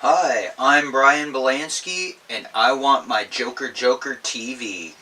Hi, I'm Brian Belansky, and I want my Joker Joker TV.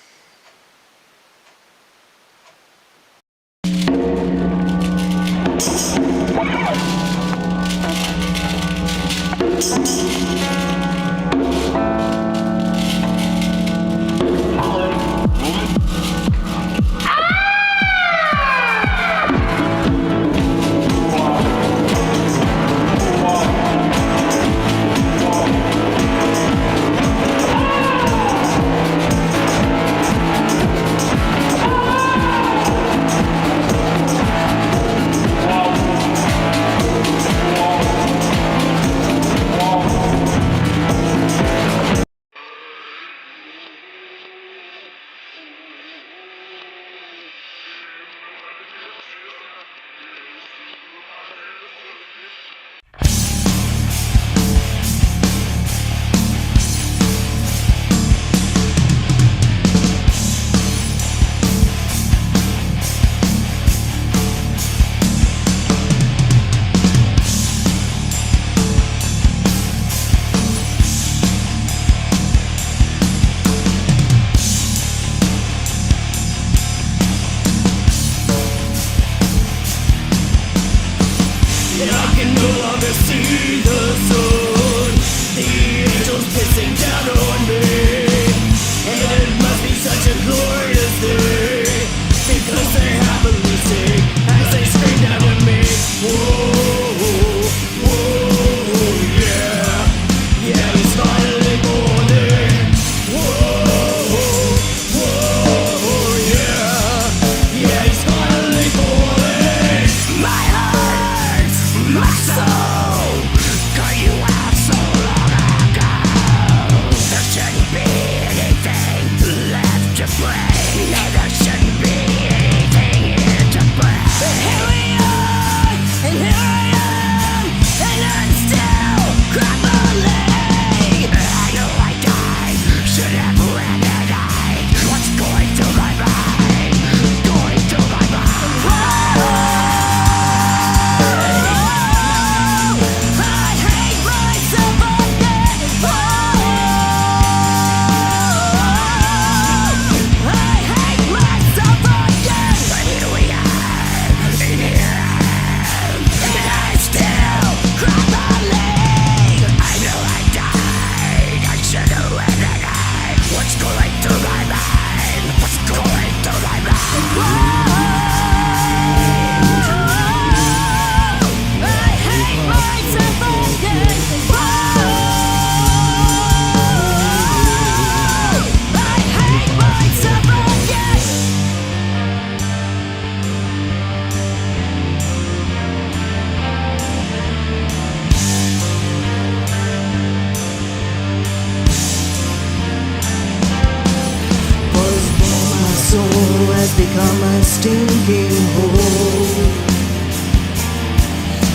Become a stinking hole.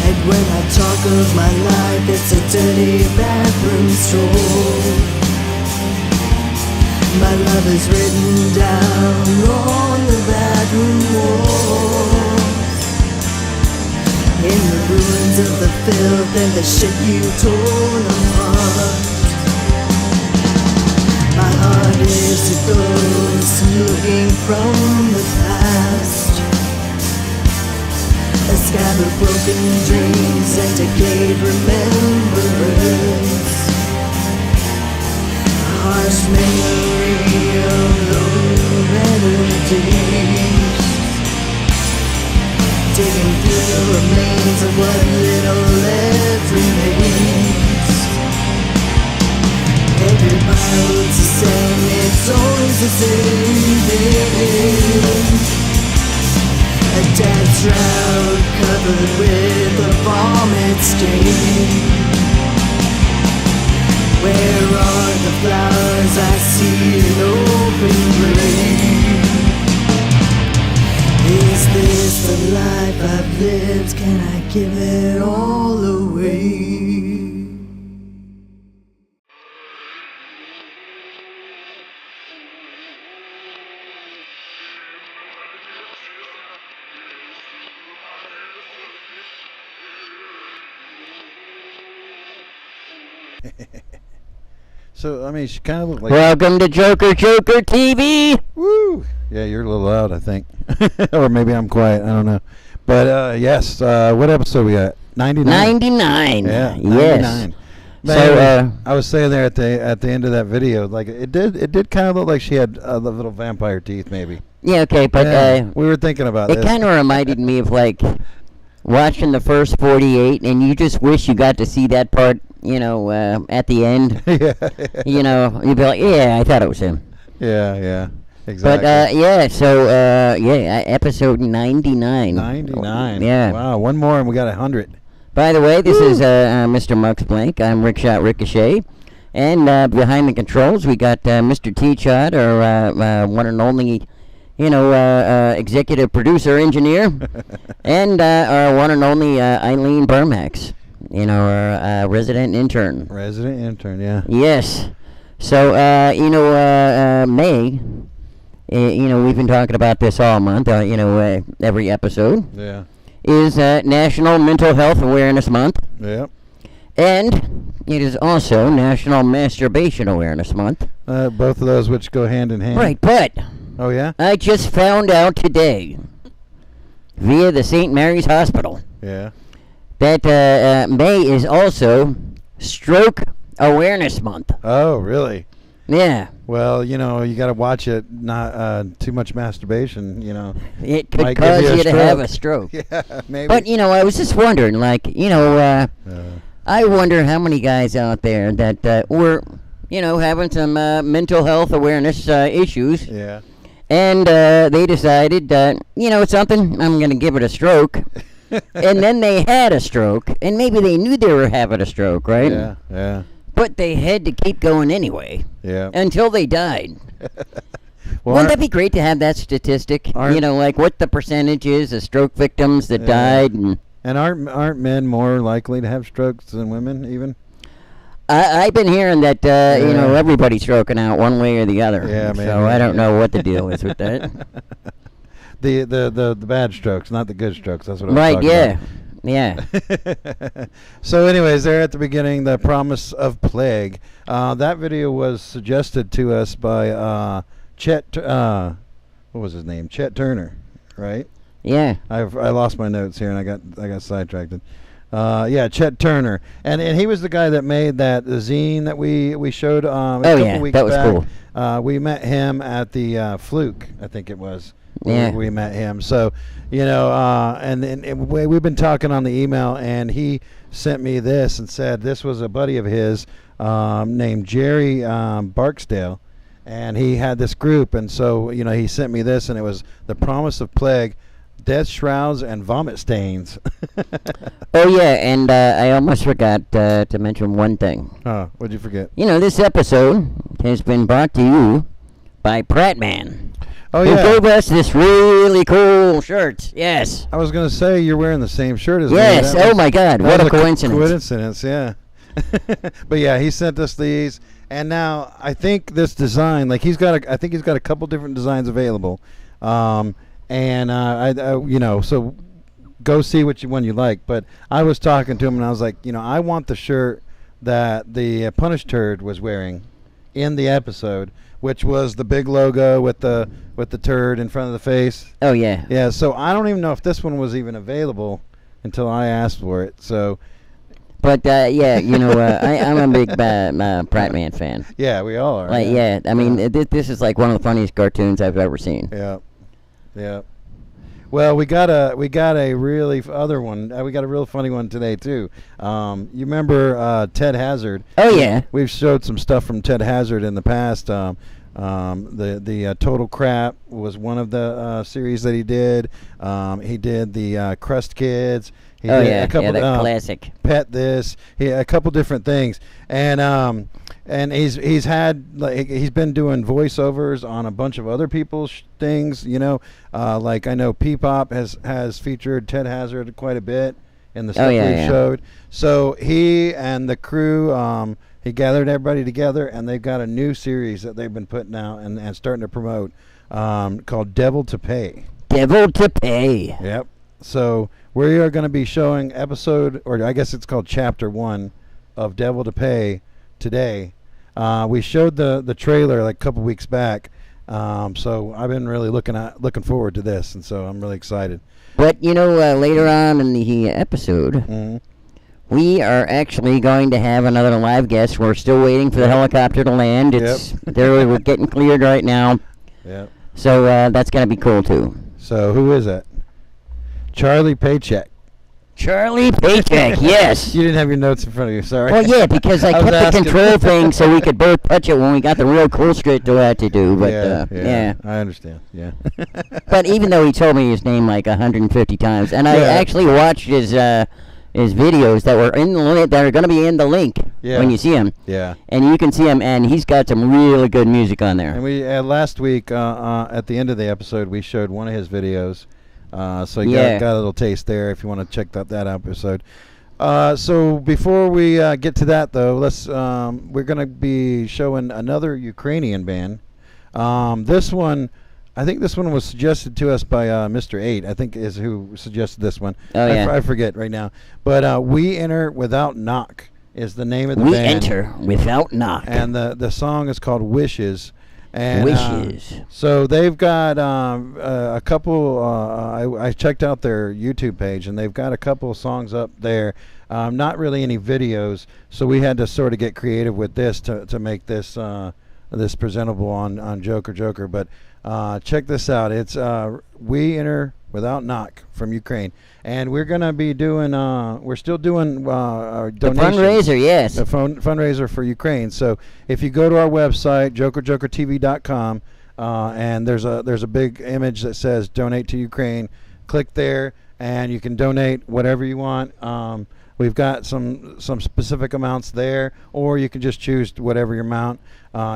And when I talk of my life, it's a dirty bathroom stroll. My love is written down on the bathroom walls, in the ruins of the filth and the shit you torn apart. My heart is a ghost looking from the past, a scab of broken dreams and decayed remembrance, a harsh memory of low melodies, digging through the remains of what little left remains. Every pile's the same, it's always the same thing. A dead shroud covered with a vomit stain. Where are the flowers? I see an open grave. Is this the life I've lived? Can I give it all away? So, I mean, she kind of looked like... Welcome to JOKERJOKERtv. Woo! Yeah, you're a little loud, I think. Or maybe I'm quiet. I don't know. But, yes, what episode we got? 99? 99. Yeah, Yes. 99. So, I was saying there at the end of that video, like, it did kind of look like she had the little vampire teeth, maybe. yeah, okay, but Yeah, we were thinking about it this. kind of reminded me of, like, watching the first 48, and you just wish you got to see that part, at the end. Yeah. You'd be like, yeah, I thought it was him. Yeah, exactly. But, episode 99. 99. Yeah. Wow, one more and we got 100. By the way, this is Mr. Mux Blank. I'm Rickshot Ricochet. And behind the controls, we got Mr. T-Shot, our one and only, executive producer engineer. And our one and only Eileen Burmax, our resident intern. Resident intern, yeah. Yes. So, May, we've been talking about this all month, every episode, Yeah. is National Mental Health Awareness Month. Yep. And it is also National Masturbation Awareness Month. Both of those which go hand in hand. Right, but Oh, yeah? I just found out today, via the St. Mary's Hospital, Yeah. that May is also Stroke Awareness Month. Oh, really? Yeah. Well, you got to watch it, not too much masturbation, It could Might give cause you a you to have a stroke. stroke. Yeah, maybe. But, I was just wondering, I wonder how many guys out there that were, having some mental health awareness issues. Yeah. And they decided, something, I'm going to give it a stroke. And then they had a stroke. And maybe they knew they were having a stroke, right? Yeah. But they had to keep going anyway. Yeah. Until they died. Well, Wouldn't that be great to have that statistic? Like what the percentage is of stroke victims that died. And aren't men more likely to have strokes than women, even? I've been hearing that, everybody's stroking out one way or the other. Yeah, maybe. So I don't know what the deal is with that. The bad strokes, not the good strokes. That's what I'm Right, talking yeah. about. Yeah. So anyways, there at the beginning, the promise of plague. That video was suggested to us by Chet, what was his name? Chet Turner, right? Yeah. I lost my notes here and I got sidetracked. Chet Turner. And he was the guy that made the zine that we showed a couple weeks that was back. cool. We met him at the Fluke, I think it was. Yeah. We met him. So, and we've been talking on the email, and he sent me this and said this was a buddy of his named Jerry Barksdale, and he had this group, and so, he sent me this, and it was The Promise of Plague, Death, Shrouds, and Vomit Stains. Oh, yeah, and I almost forgot to mention one thing. Oh, what'd you forget? This episode has been brought to you by Prattman. Oh, who yeah. gave us this really cool shirt. Yes. I was going to say you're wearing the same shirt as me. Yes. That Oh, was- my God. that What was a coincidence. Coincidence, yeah. But yeah, he sent us these, and now I think this design, like I think he's got a couple different designs available, so go see which one you like. But I was talking to him, and I was like, I want the shirt that the Punish Turd was wearing in the episode, which was the big logo with the turd in front of the face. Oh, yeah. Yeah, so I don't even know if this one was even available until I asked for it. So But, I'm a big Prattman fan. yeah, we all are. I mean, this is like one of the funniest cartoons I've ever seen. Yeah. Well, we got a really other one. We got a real funny one today too. You remember Ted Hazard? Oh, yeah. We've showed some stuff from Ted Hazard in the past. The Total Crap was one of the series that he did. He did the Crust Kids. He did a couple, the classic. Pet This. A couple different things, and he's been doing voiceovers on a bunch of other people's things. Like I know P-Pop has featured Ted Hazard quite a bit in the stuff we've showed. So he and the crew, he gathered everybody together, and they've got a new series that they've been putting out and starting to promote called Devil to Pay. Devil to Pay. Yep. So we are going to be showing episode, or I guess it's called Chapter 1 of Devil to Pay today. We showed the trailer like a couple weeks back, so I've been really looking forward to this, and so I'm really excited. But later on in the episode, Mm-hmm. we are actually going to have another live guest. We're still waiting for the helicopter to land. We're getting cleared right now. Yep. So that's going to be cool too. So who is that? Charlie Paycheck. Charlie Paycheck, yes. You didn't have your notes in front of you, sorry. Well, yeah, because I I was kept the asking. control thing so we could both touch it when we got the real cool shit to do. But yeah. I understand. Yeah. But even though he told me his name like 150 times, and I actually watched his videos that were in the that are going to be in the link when you see him. Yeah. And you can see him, and he's got some really good music on there. And we last week at the end of the episode we showed one of his videos, so you got a little taste there if you want to check that episode. So before we get to that though, we're going to be showing another Ukrainian band. This one. I think this one was suggested to us by Mr. 8, I think is who suggested this one. Oh, yeah. I forget right now. But We Enter Without Knock is the name of the We band. Enter Without Knock. And the song is called Wishes. And, Wishes. So they've got a couple, I checked out their YouTube page, and they've got a couple of songs up there. Not really any videos, so we had to sort of get creative with this to make this this presentable on Joker. But check this out. It's We Enter Without Knock from Ukraine, and we're gonna be doing. We're still doing our The donations. fundraiser, yes. The fundraiser for Ukraine. So if you go to our website, JOKERJOKERtv.com, and there's a big image that says Donate to Ukraine. Click there, and you can donate whatever you want. We've got some specific amounts there, or you can just choose whatever your amount.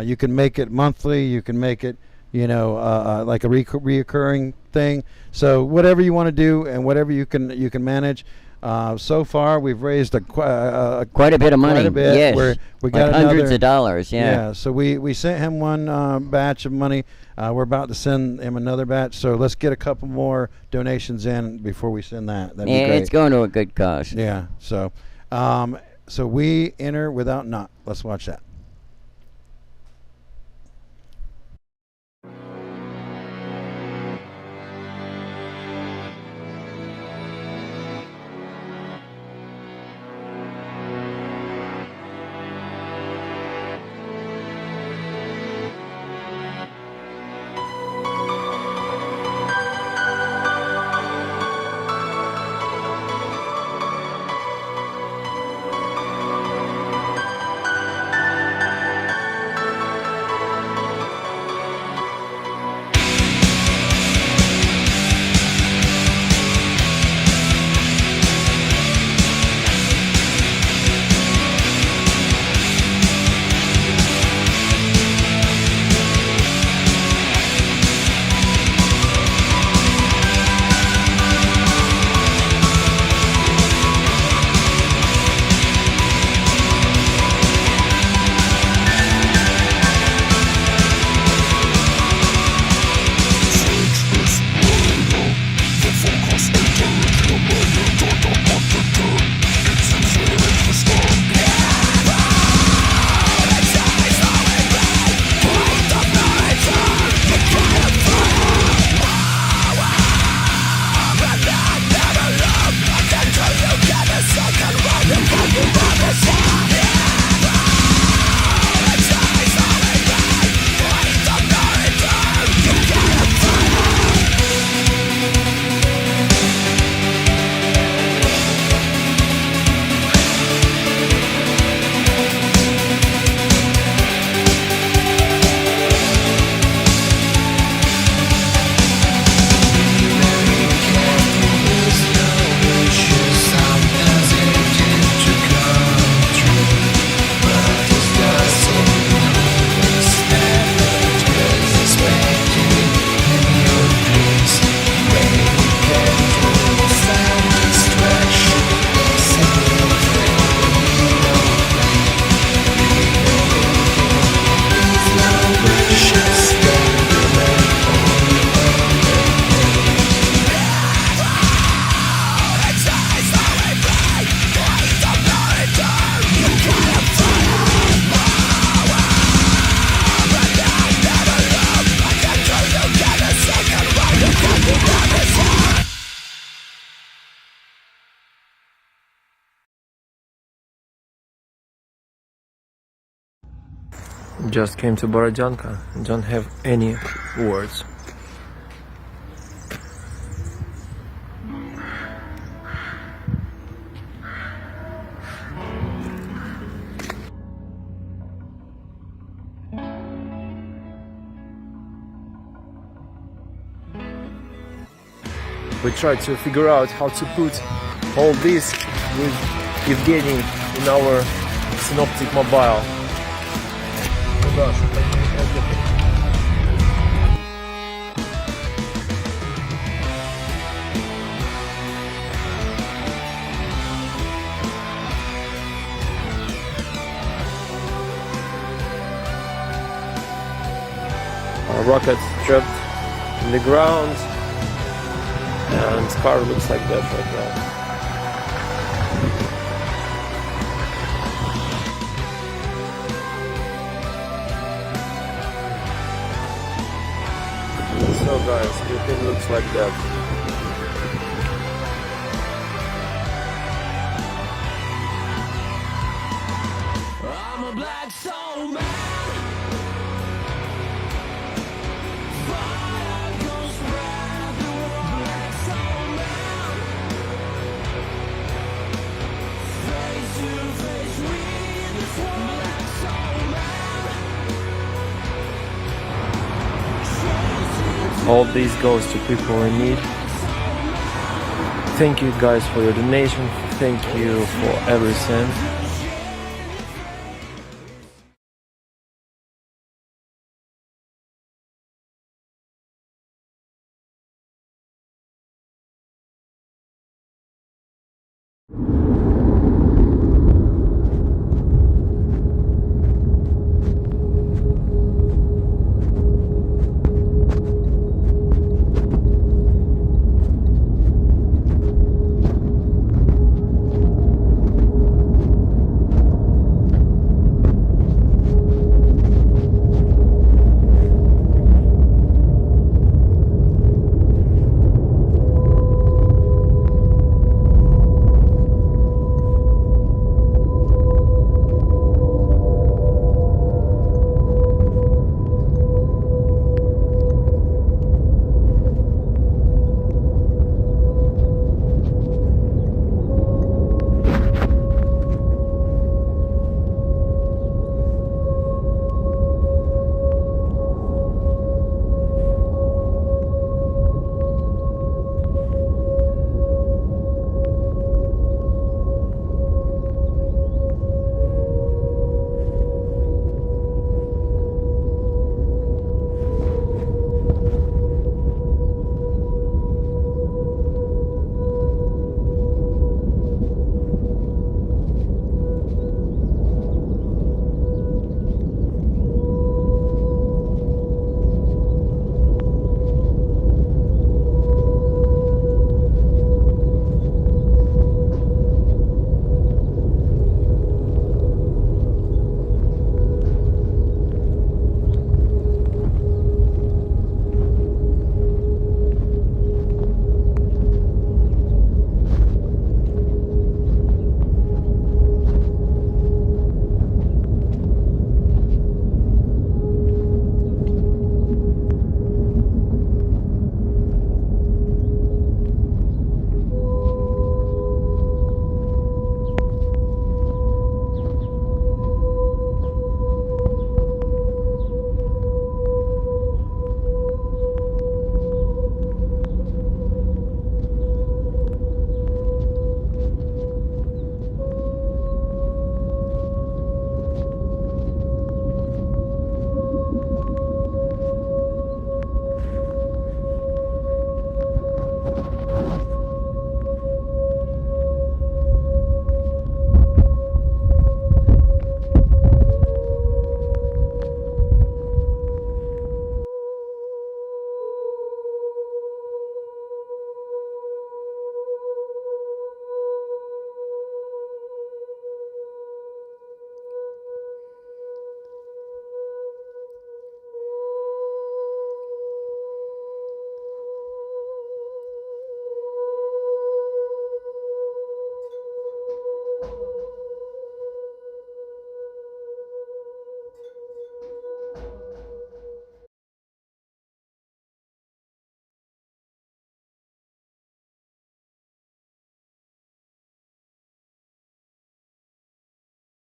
You can make it monthly. You can make it, like a reoccurring thing. So whatever you want to do, and whatever you can manage. So far, we've raised quite a bit of money. Quite a bit. Yes, we got like hundreds of dollars. Yeah. So we sent him one batch of money. We're about to send him another batch. So let's get a couple more donations in before we send that. That'd be great. It's going to a good cause. Yeah. So, so We Enter Without Knock. Let's watch that. just came to Borodyanka and don't have any words. We tried to figure out how to put all this with Evgeny in our Synoptic mobile. Our rocket trapped in the ground. And car looks like that right now. So guys, everything looks like that. I'm a black soul man. All this goes to people in need. Thank you guys for your donation. Thank you for every cent.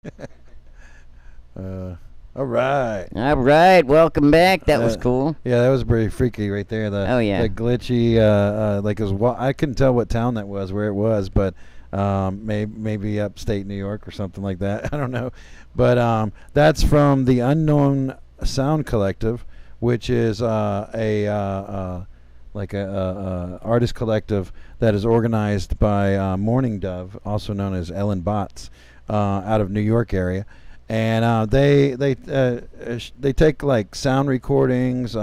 All right. All right, welcome back. That was cool. Yeah, that was pretty freaky right there. Oh, yeah. The glitchy, like it was. I couldn't tell what town that was, where it was, but maybe upstate New York or something like that. I don't know, but that's from the Unknown Sound Collective, which is a artist collective that is organized by Morning Dove, also known as Ellen Botts, out of New York area. And they take like sound recordings,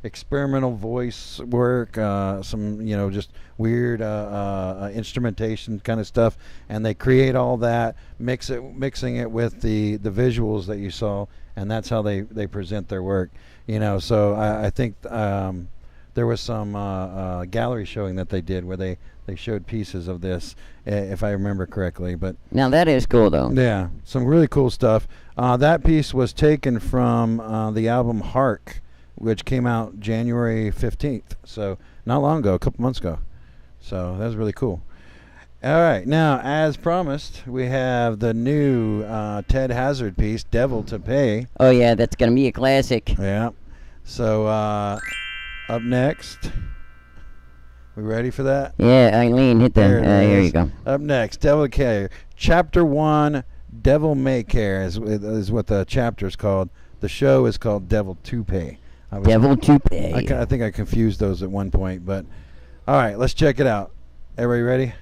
experimental voice work, some just weird instrumentation kind of stuff, and they create all that, mixing it with the visuals that you saw, and that's how they present their work. So I think there was some gallery showing that they did where they showed pieces of this, if I remember correctly. But now that is cool, though. Yeah, some really cool stuff. That piece was taken from the album Hark, which came out January 15th. So not long ago, a couple months ago. So that was really cool. All right, now as promised, we have the new Ted Hazard piece, Devil to Pay. Oh yeah, that's gonna be a classic. Yeah. So up next. We ready for that? Yeah, Eileen, hit the. Here you go. Up next, Devil Care, Chapter 1, Devil May Care is what the chapter is called. The show is called Devil to Pay. Devil to Pay. I think I confused those at one point, but all right, let's check it out. Everybody ready?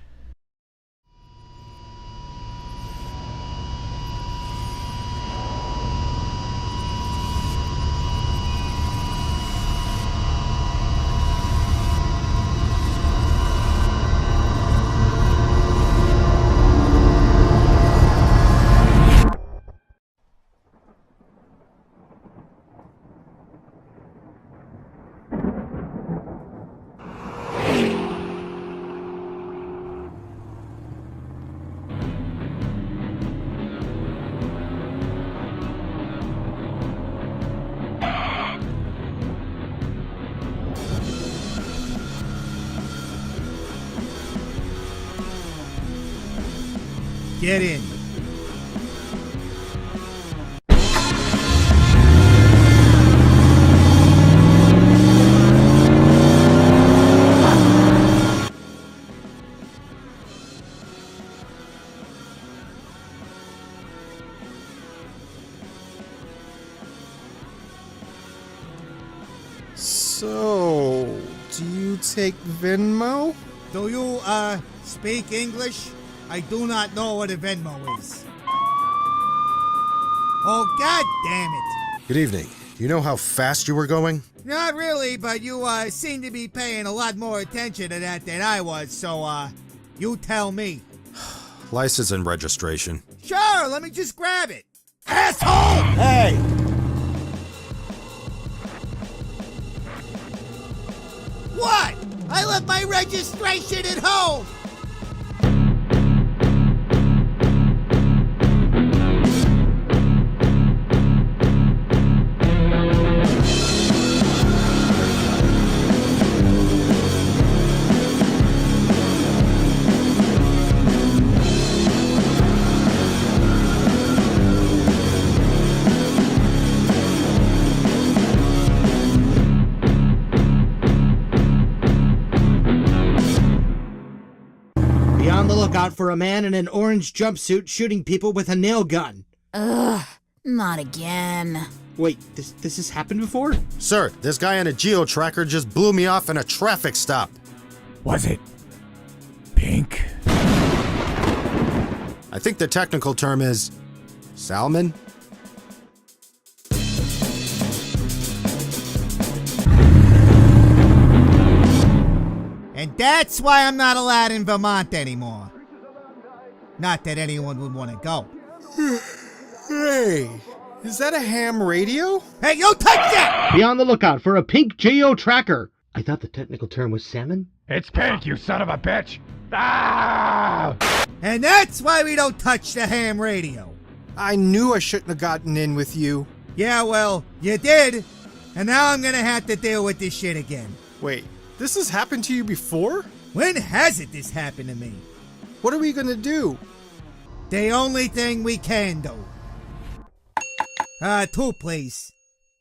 Get in. So, do you take Venmo? Do you, speak English? I do not know what a Venmo is. Oh, God damn it. Good evening. Do you know how fast you were going? Not really, but you, seem to be paying a lot more attention to that than I was, so, you tell me. License and registration. Sure, let me just grab it. Asshole! Hey! What? I left my registration at home! Lookout for a man in an orange jumpsuit shooting people with a nail gun. Ugh, not again. Wait, this has happened before? Sir, this guy on a geo-tracker just blew me off in a traffic stop. Was it pink? I think the technical term is salmon. And that's why I'm not allowed in Vermont anymore. Not that anyone would want to go. Hey, is that a ham radio? Hey, you touch that! Be on the lookout for a pink geo tracker. I thought the technical term was salmon. It's pink, you son of a bitch! Ah! And that's why we don't touch the ham radio. I knew I shouldn't have gotten in with you. Yeah, well, you did. And now I'm gonna have to deal with this shit again. Wait, this has happened to you before? When hasn't this happened to me? What are we gonna do? The only thing we can do. 2, please.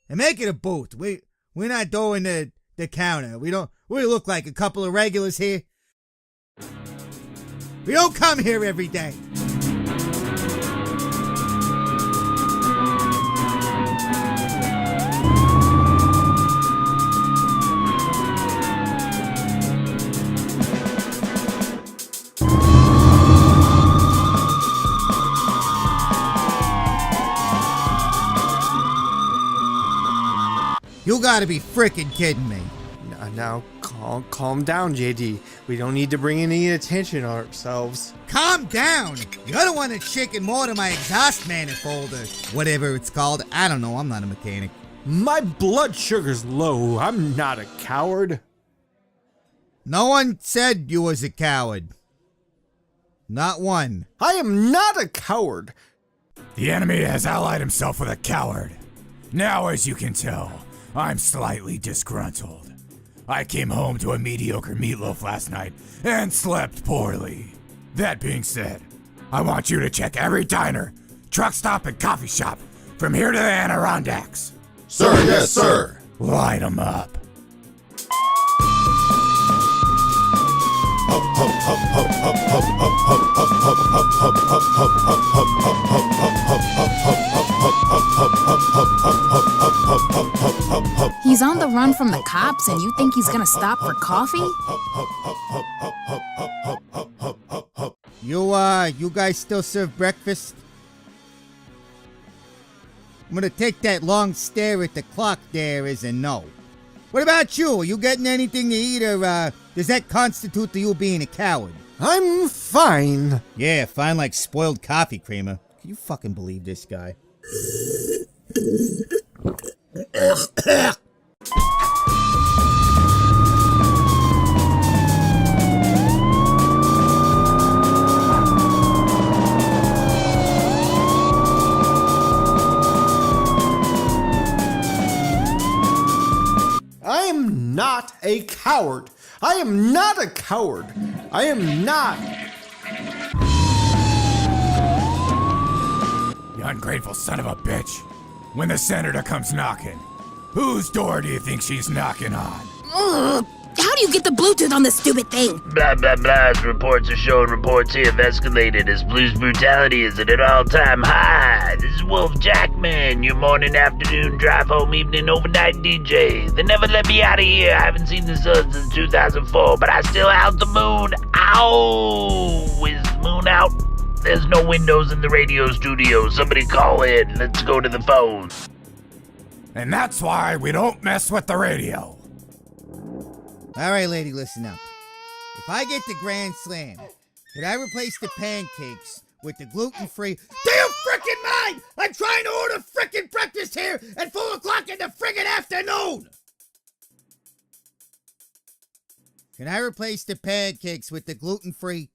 And make it a booth. We're not doing the counter. We look like a couple of regulars here. We don't come here every day. You gotta be frickin' kidding me. Now, calm down, JD. We don't need to bring any attention on ourselves. Calm down! You're the one that's shaking more than my exhaust manifold or whatever it's called. I don't know, I'm not a mechanic. My blood sugar's low. I'm not a coward. No one said you was a coward. Not one. I am not a coward. The enemy has allied himself with a coward. Now, as you can tell, I'm slightly disgruntled. I came home to a mediocre meatloaf last night and slept poorly. That being said, I want you to check every diner, truck stop, and coffee shop from here to the Adirondacks. Sir, yes, sir. Light 'em up. He's on the run from the cops and you think he's gonna stop for coffee? You guys still serve breakfast? I'm gonna take that long stare at the clock there as a no. What about you? Are you getting anything to eat, or does that constitute to you being a coward? I'm fine. Yeah, fine like spoiled coffee creamer. Can you fucking believe this guy? I am not a coward. I am not a coward. I am not. You ungrateful son of a bitch. When the senator comes knocking, whose door do you think she's knocking on? Ugh. How do you get the Bluetooth on this stupid thing? Blah, blah, blah. As reports are showing, reports here have escalated as police brutality is at an all-time high. This is Wolf Jackman, your morning, afternoon, drive home, evening, overnight DJ. They never let me out of here. I haven't seen the sun since 2004, but I still out the moon. Ow! Is the moon out? There's no windows in the radio studio. Somebody call in. Let's go to the phone. And that's why we don't mess with the radio. All right, lady, listen up. If I get the Grand Slam, could I replace the pancakes with the gluten-free? Do you frickin' mind? I'm trying to order frickin' breakfast here at 4 o'clock in the friggin' afternoon! Can I replace the pancakes with the gluten-free?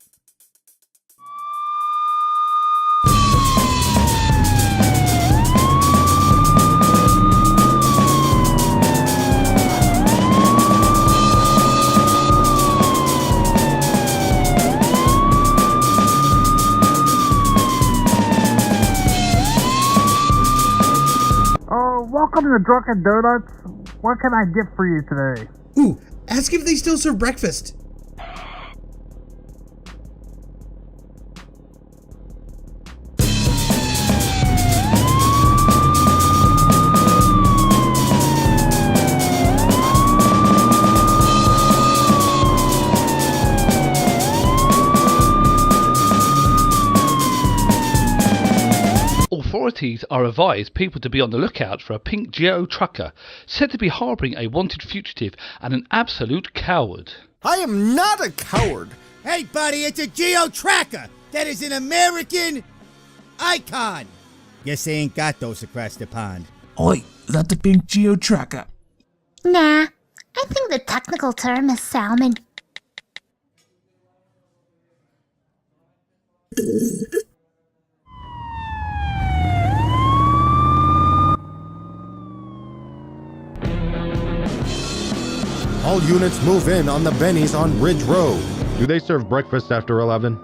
Welcome to Drunken Donuts. What can I get for you today? Ooh, ask if they still serve breakfast. Authorities are advised people to be on the lookout for a pink Geo trucker said to be harbouring a wanted fugitive and an absolute coward. I am not a coward. Hey, buddy, it's a Geo tracker. That is an American icon. Guess they ain't got those across the pond. Oi, is that the pink Geo tracker? Nah, I think the technical term is salmon. All units move in on the Bennies on Ridge Road. Do they serve breakfast after 11?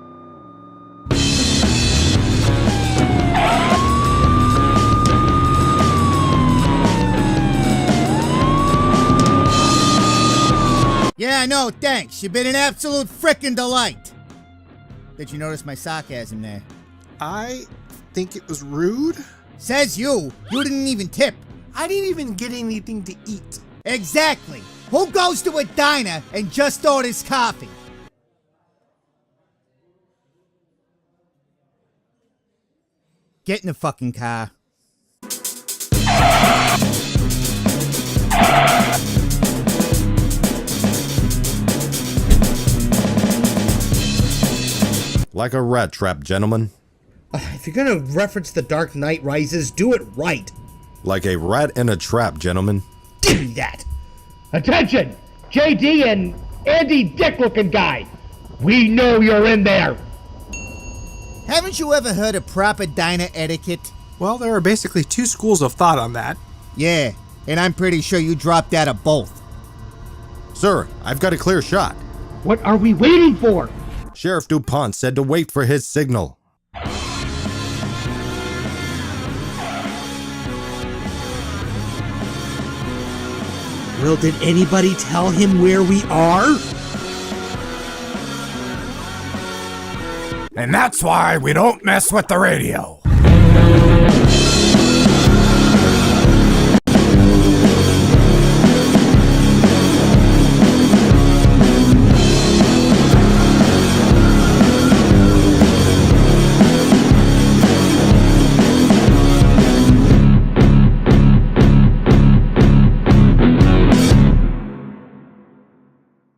Yeah, I know, thanks. You've been an absolute frickin' delight. Did you notice my sarcasm there? I think it was rude. Says you. You didn't even tip. I didn't even get anything to eat. Exactly. Who goes to a diner and just orders coffee? Get in the fucking car. Like a rat trap, gentlemen. If you're gonna reference The Dark Knight Rises, do it right. Like a rat in a trap, gentlemen. Give me that. Attention! JD and Andy Dick-looking guy. We know you're in there. Haven't you ever heard of proper diner etiquette? Well, there are basically two schools of thought on that. Yeah, and I'm pretty sure you dropped out of both. Sir, I've got a clear shot. What are we waiting for? Sheriff DuPont said to wait for his signal. Well, did anybody tell him where we are? And that's why we don't mess with the radio.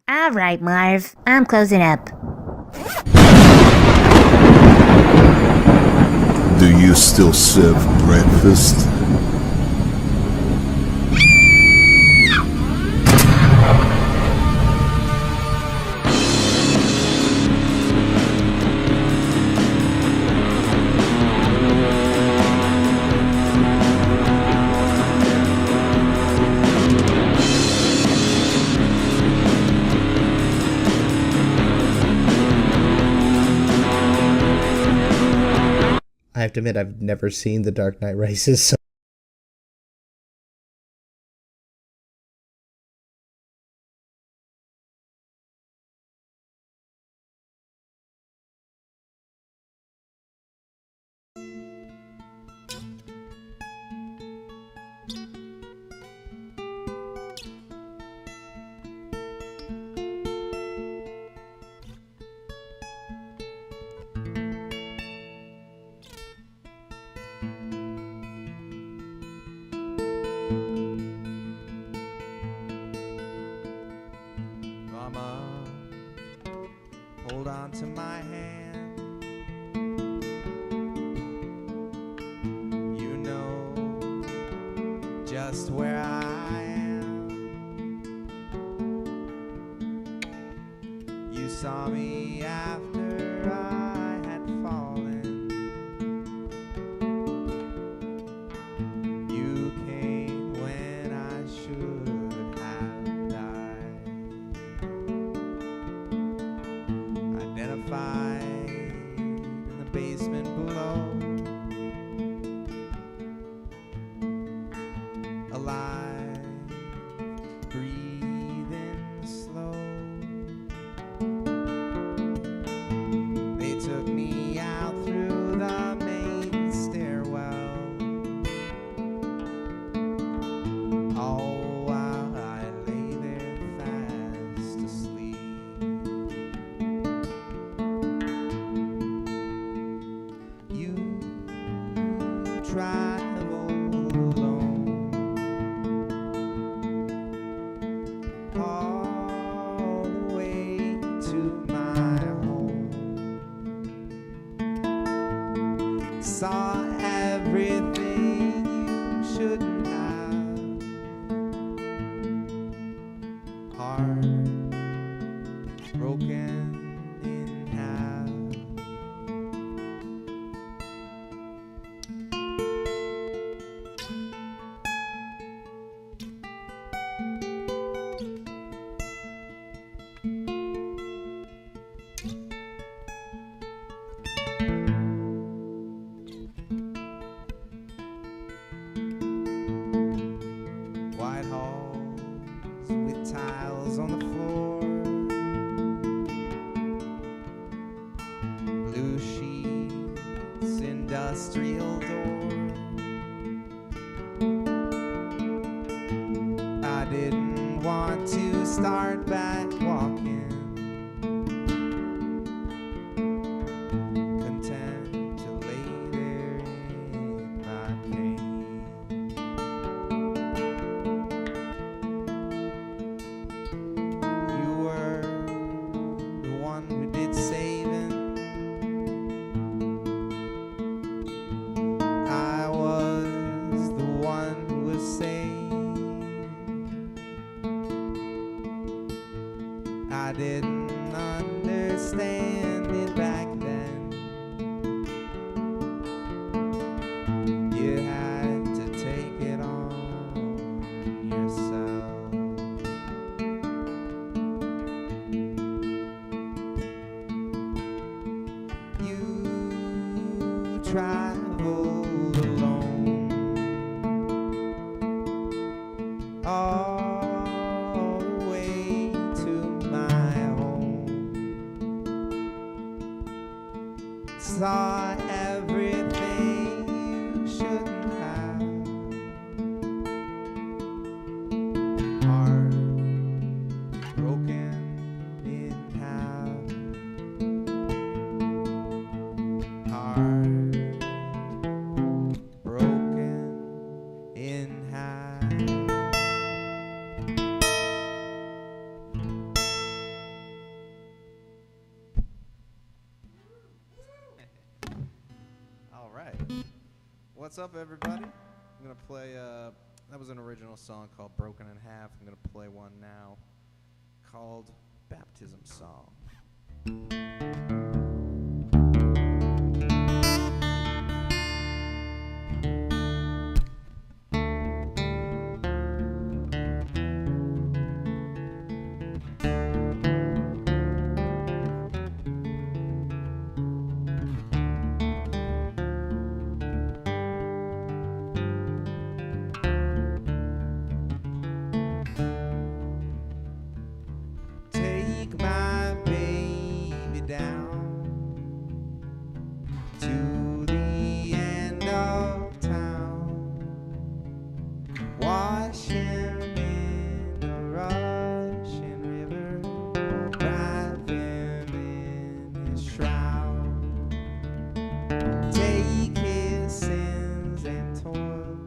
All right, Marv. I'm closing up. Do you still serve breakfast? I have to admit, I've never seen The Dark Knight Rises, so Mama, hold on to my hand. You know just where I am. You saw me after I had fallen. You came when I should have died. Identified in the basement below. Alive, breathing slow. They took me out through the main stairwell. All while I lay there fast asleep. You traveled alone all the way to my home. Saw everything you shouldn't have. Heart broken in half. White halls with tiles on the floor. industrial door. I didn't want to start back walking, content to lay there in my pain. You were the one who did saving. I was the one who was saved. I didn't understand it back then. You had to take it on yourself. You traveled alone all the way to my home. Saw everything you shouldn't have. Heart broken in half. Heart broken in half. All right. What's up, everybody? I'm going to play, that was an original song called Broken in Half. I'm going to play one now called Baptism Song. Take my baby down to the end of town. Wash him in the rushing river. Wrap him in his shroud. Take his sins and toil,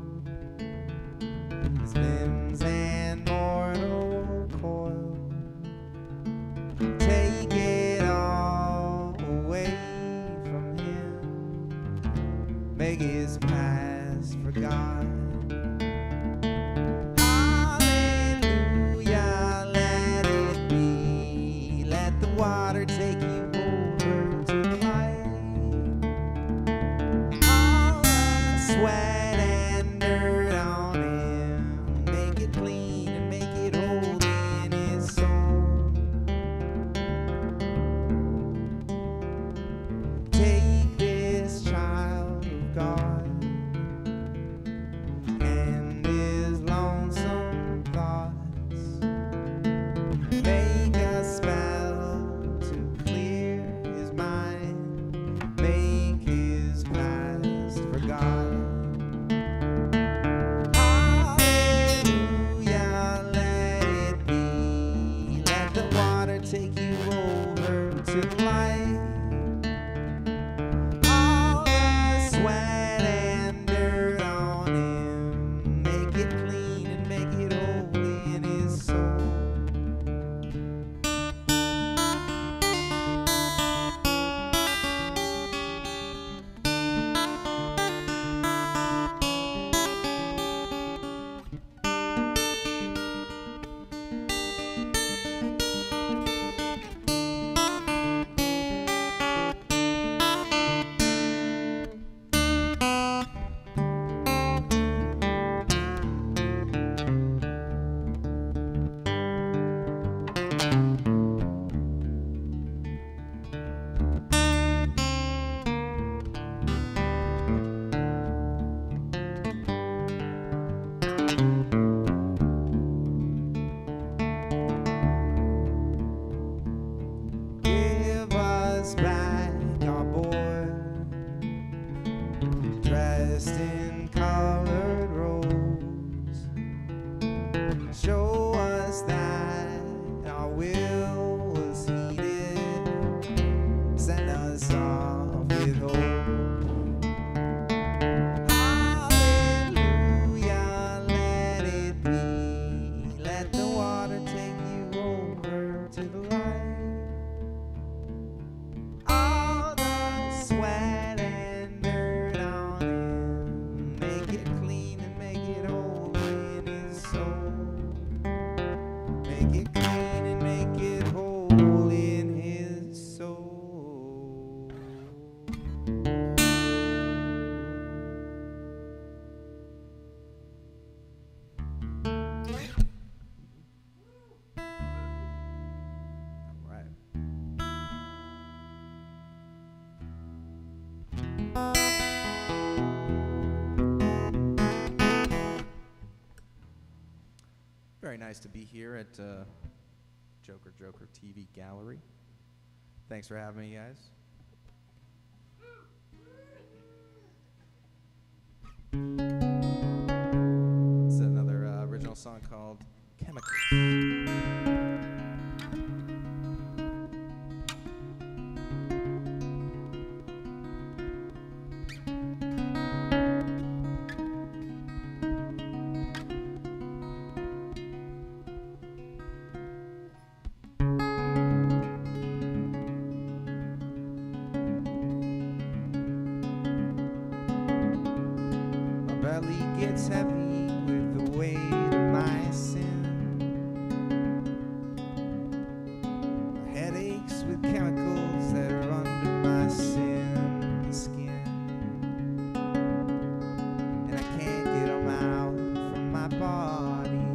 his limbs and mortal coil. Take it all away from him. Make his past forgotten. Hallelujah, let it be. Let the water take you over to the light. All the sweat and dirt on him. Make it clean and make it holy in his soul. Take this child of God and his lonesome thoughts. Make a spell to clear his mind. Make his past forgotten. Hallelujah, let it be. Let the water take you over to the light. All the sweat and dirt on him. Make it clean and make it holy in his soul. make it clean and make it whole in his soul. All right. Very nice to be here at Joker TV Gallery. Thanks for having me, guys. It's another original song called Chemicals. Belly gets heavy with the weight of my sin. My head aches with chemicals that are under my skin. And I can't get them out from my body.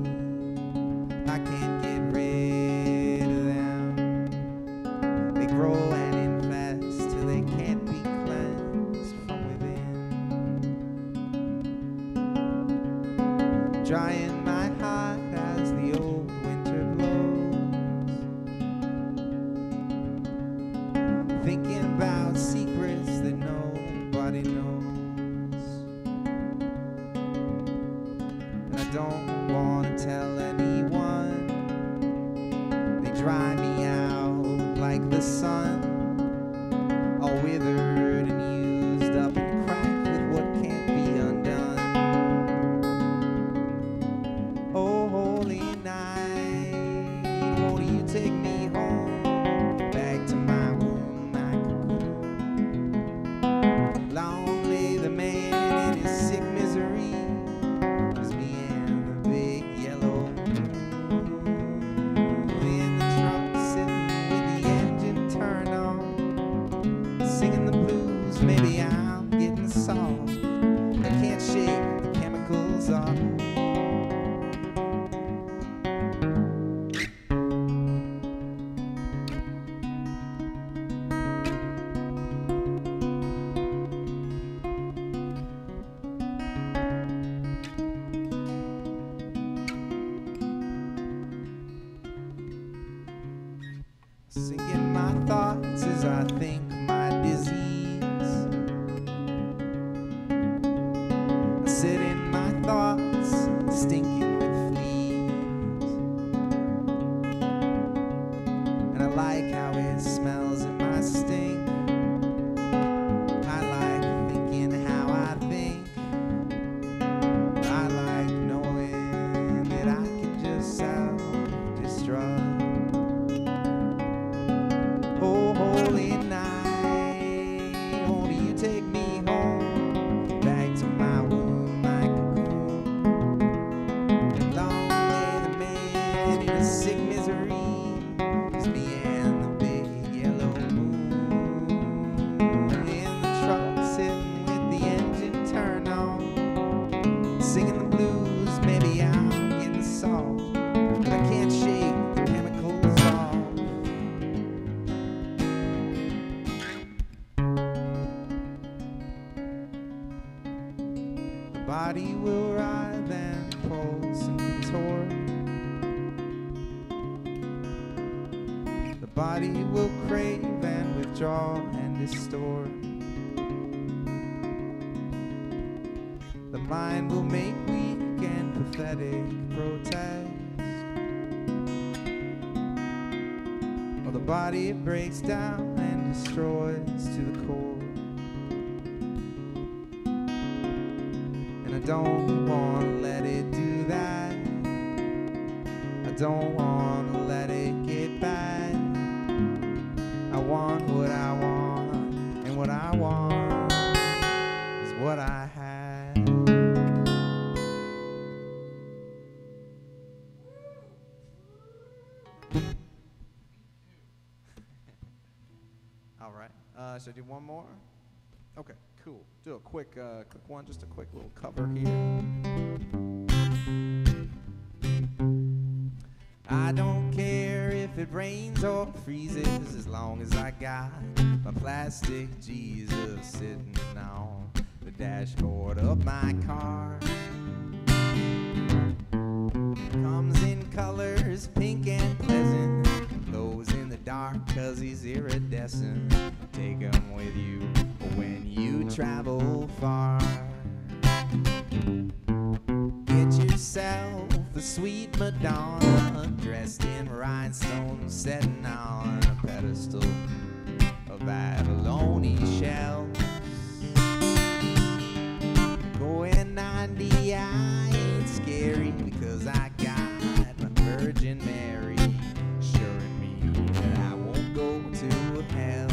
I can't get rid of them. They grow and infest till they can't be cleansed from within. Drying my heart as the old winter blows, thinking about secrets that nobody knows. And I don't want to tell anyone. They dry me out like the sun, all withered and used up and cracked with what can't be undone. Oh, holy night, won't you take me home, back to my womb, my cocoon? Long lay the man in his sick misery, just me and the big yellow moon. In the trunk, sitting with the engine turned on, singing the blues, maybe I'm getting soft. I can't shake the chemicals off. Sinking my thoughts as I think my disease. I sit in my thoughts, stinking with fleas. And I like how it smells in my stink. I like thinking how I think. I like knowing that I can just self-destruct. Oh, holy night, won't you take me home, back to my womb, my cocoon? Long lay the man in a sick misery, just me and the big yellow moon. In the truck, sitting with the engine turned on, singing the blues, maybe I'm getting soft, but I can't shake the chemicals off. The body will writhe and pulse and contort. The body will crave and withdraw and distort. The mind will make weak and pathetic protest. While the body it breaks down and destroys to the core. And I don't want to let it do that. I don't want to let it get bad. I want what I want, and what I want is what I have. All right. Should I do one more? Okay, cool. Do a quick one, just a quick little cover here. I don't care if it rains or freezes, as long as I got my plastic Jesus sitting on the dashboard of my car. Comes in colors pink and pleasant, glows in the dark 'cause he's iridescent. Take him with you when you travel far. Get yourself a sweet Madonna, dressed in rhinestones, setting on a pedestal of abalone shells. Going 90, I ain't scary, because I got my Virgin Mary assuring me that I won't go to hell.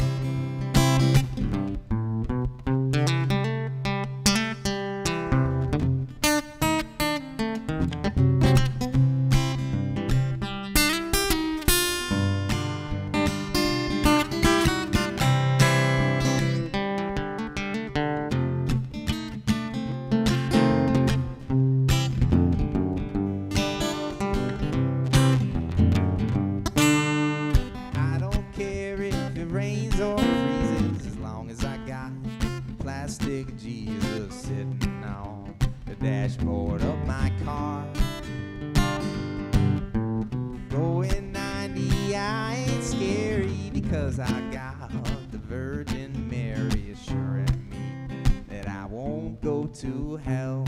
Dashboard of my car. Going 90, I ain't scary, because I got the Virgin Mary assuring me that I won't go to hell.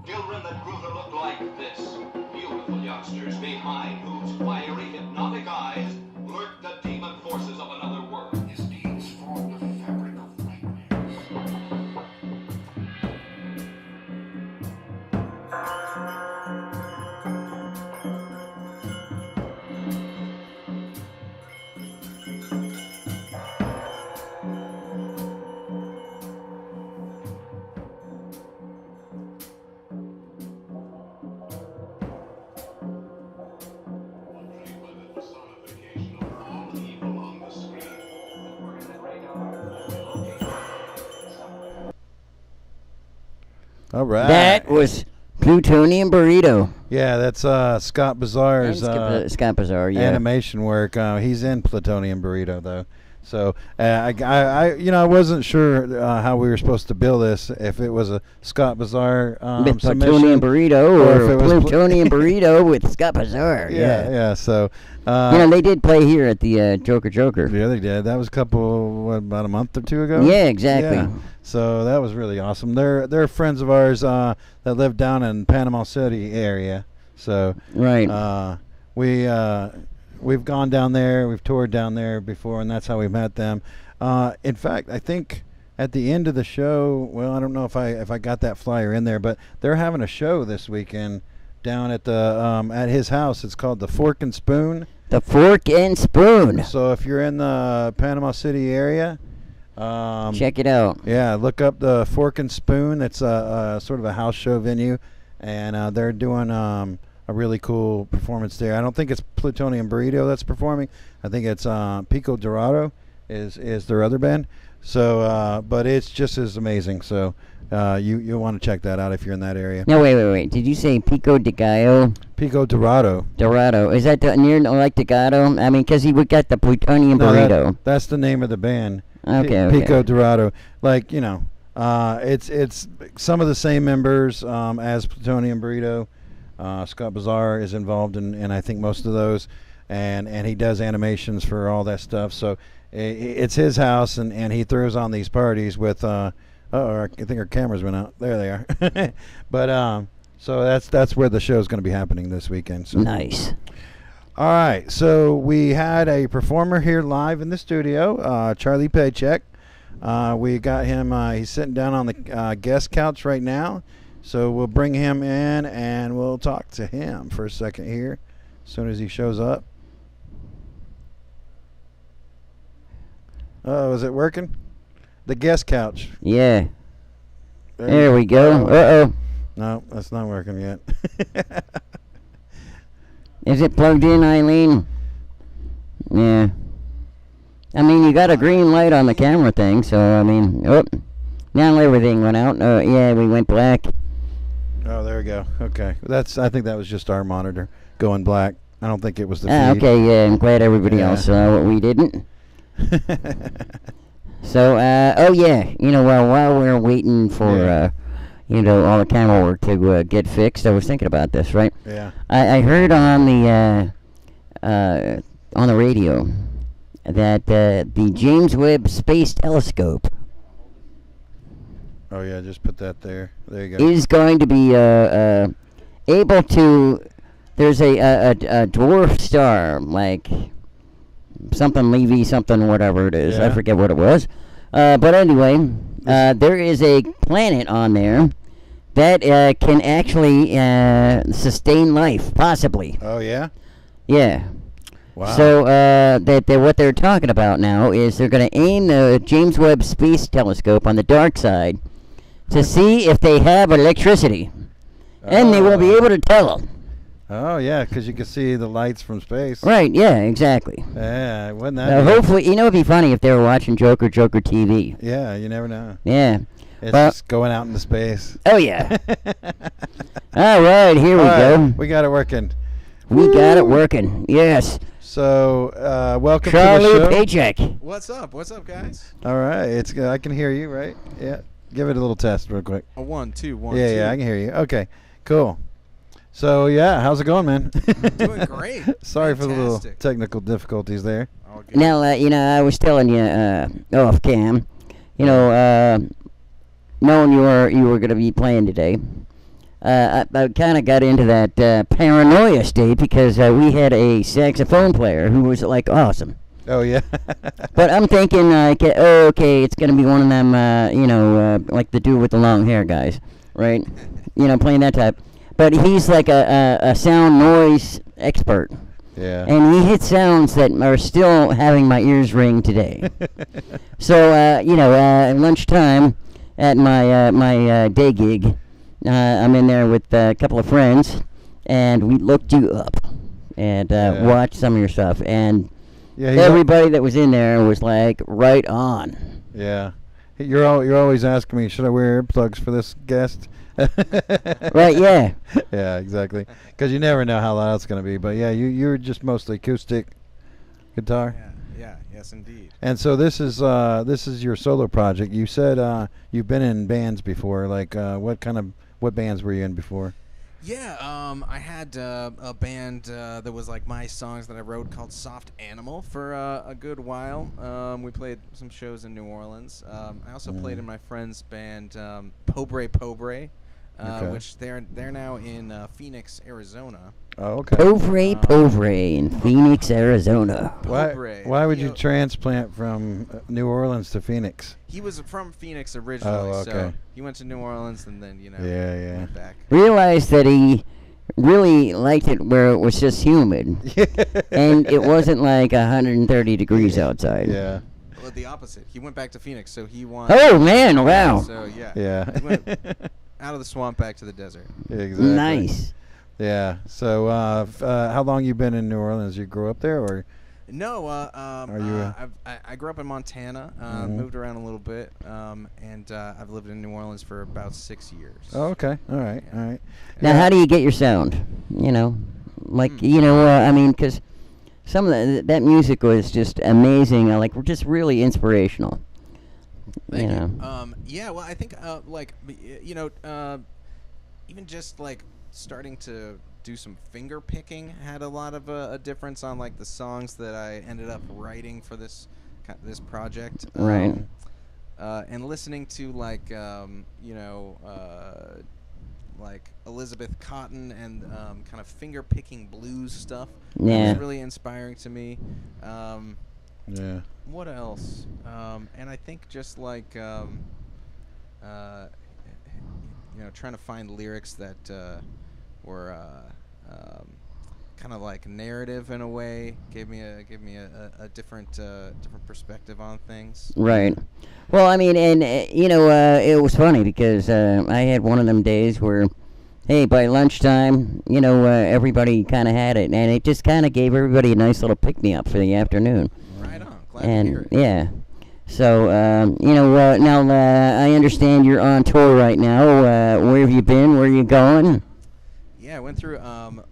Children that grew to look like this. Beautiful youngsters behind whose fiery, hypnotic eyes lurk the demon forces of another world. His deeds form the fabric of nightmares. All right. That was Plutonian Burrito. Yeah, that's Scott Bazaar's Scott Bazaar, yeah. animation work. He's in Plutonian Burrito though. So I wasn't sure how we were supposed to bill this. If it was a Scott Bazaar Plutonian Burrito or Plutonian Burrito with Scott Bazaar. Yeah. So they did play here at the Joker. Yeah, they did. That was about a month or two ago. Yeah, exactly. Yeah. So that was really awesome. They're friends of ours that live down in Panama City area. So right. We've gone down there. We've toured down there before, and that's how we met them. In fact, I think at the end of the show, well, I don't know if I got that flyer in there, but they're having a show this weekend down at the at his house. It's called the Fork and Spoon. The Fork and Spoon. So if you're in the Panama City area, check it out. Yeah, look up the Fork and Spoon. It's a sort of a house show venue, and they're doing a really cool performance there. I don't think it's Plutonian Burrito that's performing. I think it's Pico Dorado is their other band. So, but it's just as amazing. So, you'll want to check that out if you're in that area. No, wait. Did you say Pico de Gallo? Pico Dorado. Dorado. Is that near like Delgado? I mean, because we got the Plutonian Burrito. That's the name of the band. Okay. Pico Dorado. Like, it's some of the same members as Plutonian Burrito. Scott Bazaar is involved in I think most of those, and he does animations for all that stuff. So it's his house, and he throws on these parties with. I think our cameras went out. There they are. But so that's where the show's going to be happening this weekend. So. Nice. All right, so we had a performer here live in the studio, Charlie Paycheck. We got him. He's sitting down on the guest couch right now. So we'll bring him in and we'll talk to him for a second here as soon as he shows up. Oh, is it working? The guest couch. Yeah. There we go. Uh-oh. No, that's not working yet. Is it plugged in, Eileen? Yeah. I mean, you got a green light on the camera thing, so, I mean, now everything went out. Yeah, we went black. Oh, there we go. Okay. I think that was just our monitor going black. I don't think it was the feed. Okay, yeah, I'm glad everybody else saw what we didn't. So, while we're waiting for, all the camera work to get fixed, I was thinking about this, right? Yeah. I heard on the radio that the James Webb Space Telescope Oh yeah, just put that there. There you go. is going to be able to. There's a dwarf star, like something Levy, something whatever it is. I forget what it was. But anyway, there is a planet on there that can actually sustain life, possibly. Oh yeah. Yeah. Wow. So what they're talking about now is they're going to aim the James Webb Space Telescope on the dark side to see if they have electricity, and they will be able to tell. Oh yeah, because you can see the lights from space. Right. Yeah. Exactly. Yeah. Wasn't that? Hopefully, it'd be funny if they were watching Joker TV. Yeah. You never know. Yeah. It's just going out into space. Oh yeah. All right. Here we go. We got it working. We got it working. Yes. So, welcome Charlie to the show. Paycheck. What's up? What's up, guys? All right, it's I can hear you, right? Yeah. Give it a little test real quick. A 1, 2, 1, Yeah, 2. yeah, I can hear you. Okay, cool. So, yeah, how's it going, man? Doing great. Sorry for the little Fantastic. technical difficulties there. Now, I was telling you off cam, knowing you were going to be playing today, I kind of got into that paranoia state because we had a saxophone player who was like awesome. Oh yeah. But I'm thinking like, okay, it's gonna be one of them, like the dude with the long hair guys, right? Playing that type. But he's like a sound noise expert. Yeah. And he hits sounds that are still having my ears ring today. So at lunchtime at my day gig, I'm in there with a couple of friends, and we looked you up and watched some of your stuff, and everybody that was in there was like right on. Yeah, you're always asking me, should I wear earplugs for this guest? Right? Yeah. Yeah, exactly. Because you never know how loud it's gonna be. But yeah, you're just mostly acoustic guitar. Yeah. Yes, indeed. And so this is your solo project. You said you've been in bands before. Like what bands were you in before? Yeah, I had a band that was like my songs that I wrote called Soft Animal for a good while. We played some shows in New Orleans. I also played in my friend's band, Pobre, which they're now in Phoenix, Arizona. Oh, okay. Povre in Phoenix, Arizona. Why would you transplant from New Orleans to Phoenix? He was from Phoenix originally, Oh, okay. so he went to New Orleans and then went back. Realized that he really liked it where it was just humid, and it wasn't like 130 degrees outside. Yeah. Well, the opposite. He went back to Phoenix, so he wanted. Oh man! Wow. So yeah. Yeah. He went out of the swamp back to the desert. Exactly. Nice. Yeah. So how long you been in New Orleans? You grew up there, or? No, Are you I grew up in Montana, moved around a little bit, and I've lived in New Orleans for about 6 years. Oh, okay. All right. All right. Now, how do you get your sound? I mean, because some of that music was just amazing. Just really inspirational. Thank you. Yeah. Well, I think even just like starting to do some finger picking had a lot of a difference on like the songs that I ended up writing for this project. Right. And listening to like Elizabeth Cotton and kind of finger picking blues stuff. Yeah. Was really inspiring to me. Yeah. What else? And I think just like trying to find lyrics that were kind of like narrative in a way gave me a different perspective on things. Right. Well, I mean, and it was funny because I had one of them days where, hey, by lunchtime, everybody kind of had it, and it just kind of gave everybody a nice little pick-me-up for the afternoon. Right on. Glad to hear it. Yeah. So, now I understand you're on tour right now. Where have you been? Where are you going? Yeah, I went through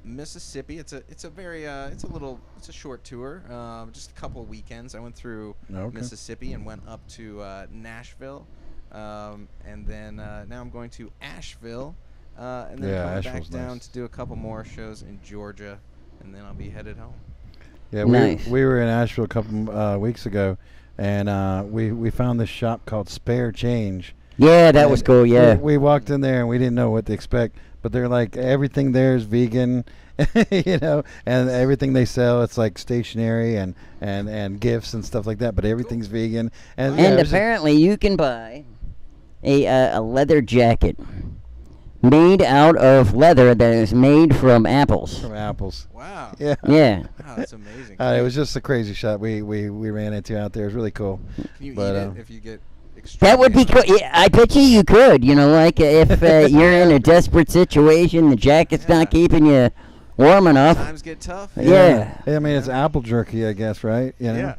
Mississippi. It's a short tour, just a couple of weekends. I went through Mississippi and went up to Nashville, and then now I'm going to Asheville, and then coming back down to do a couple more shows in Georgia, and then I'll be headed home. Yeah, Nice. we were in Asheville a couple weeks ago, and we found this shop called Spare Change. Yeah, that was cool. Yeah. We walked in there and we didn't know what to expect, but they're like everything there is vegan, and everything they sell it's like stationery and gifts and stuff like that, but everything's vegan. And apparently you can buy a leather jacket made out of leather that is made from apples. From apples. Wow. Yeah. Yeah. Wow, that's amazing. It was just a crazy shot we ran into out there. It was really cool. Can you eat it if you get? That would be cool. Yeah, I bet you could. Like if you're in a desperate situation, the jacket's not keeping you warm enough. Times get tough. Yeah. I mean, it's apple jerky, I guess, right? Yeah.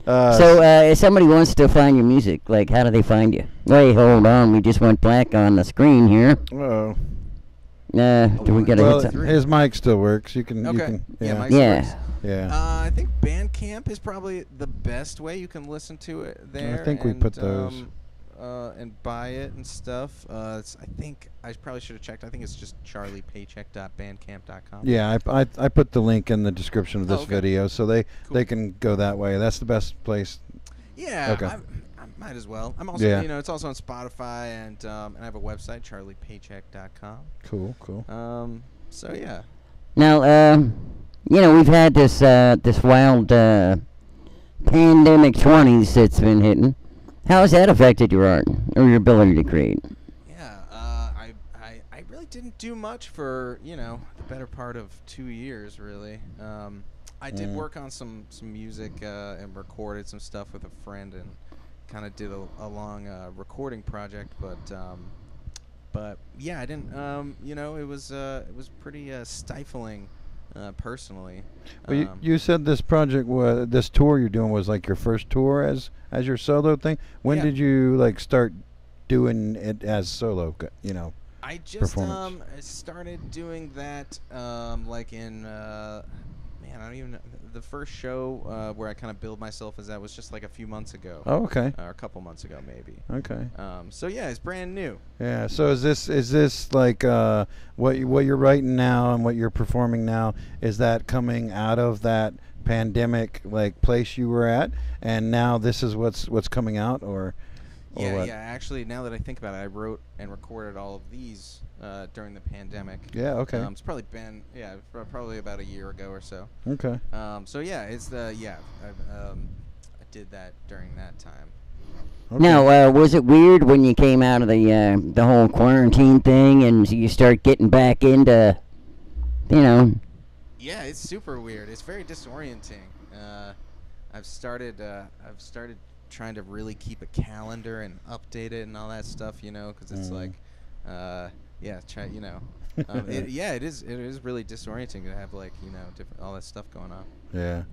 So if somebody wants to find your music, like, how do they find you? Wait, hold on. We just went black on the screen here. Oh. Do we get well, a hit? his mic still works. You can. Okay. You can, Yeah, yeah. mic works. Yeah. I think Bandcamp is probably the best way you can listen to it there. I think we put those. And buy it and stuff. I think I probably should have checked. I think it's just charliepaycheck.bandcamp.com. Yeah, I put the link in the description of this okay. video, so they can go that way. That's the best place. Yeah. Okay. I might as well. I'm also, it's also on Spotify and I have a website, charliepaycheck.com. Cool. So yeah. Now, we've had this wild pandemic 20s that's been hitting. How has that affected your art or your ability to create? Yeah, I really didn't do much for the better part of 2 years, really. I did work on some music and recorded some stuff with a friend and kind of did a long recording project, but yeah, I didn't. It was pretty stifling. Personally, well, you said this project this tour you're doing was like your first tour as your solo thing. When did you like start doing it as solo? I just performance? started doing that like in I don't even know. The first show where I kind of billed myself as that was just like a few months ago. Oh, okay. Or a couple months ago, maybe. Okay. So yeah, it's brand new. Yeah. So is this like what you're writing now and what you're performing now? Is that coming out of that pandemic like place you were at, and now this is what's coming out, or Yeah, what? yeah. Actually, now that I think about it, I wrote and recorded all of these during the pandemic. Yeah, okay. It's probably been probably about a year ago or so. Okay. So yeah, it's I did that during that time. Okay. Now, was it weird when you came out of the whole quarantine thing and you start getting back into, Yeah, it's super weird. It's very disorienting. I've started trying to really keep a calendar and update it and all that stuff, because it's like, it is really disorienting to have like different all that stuff going on. Yeah.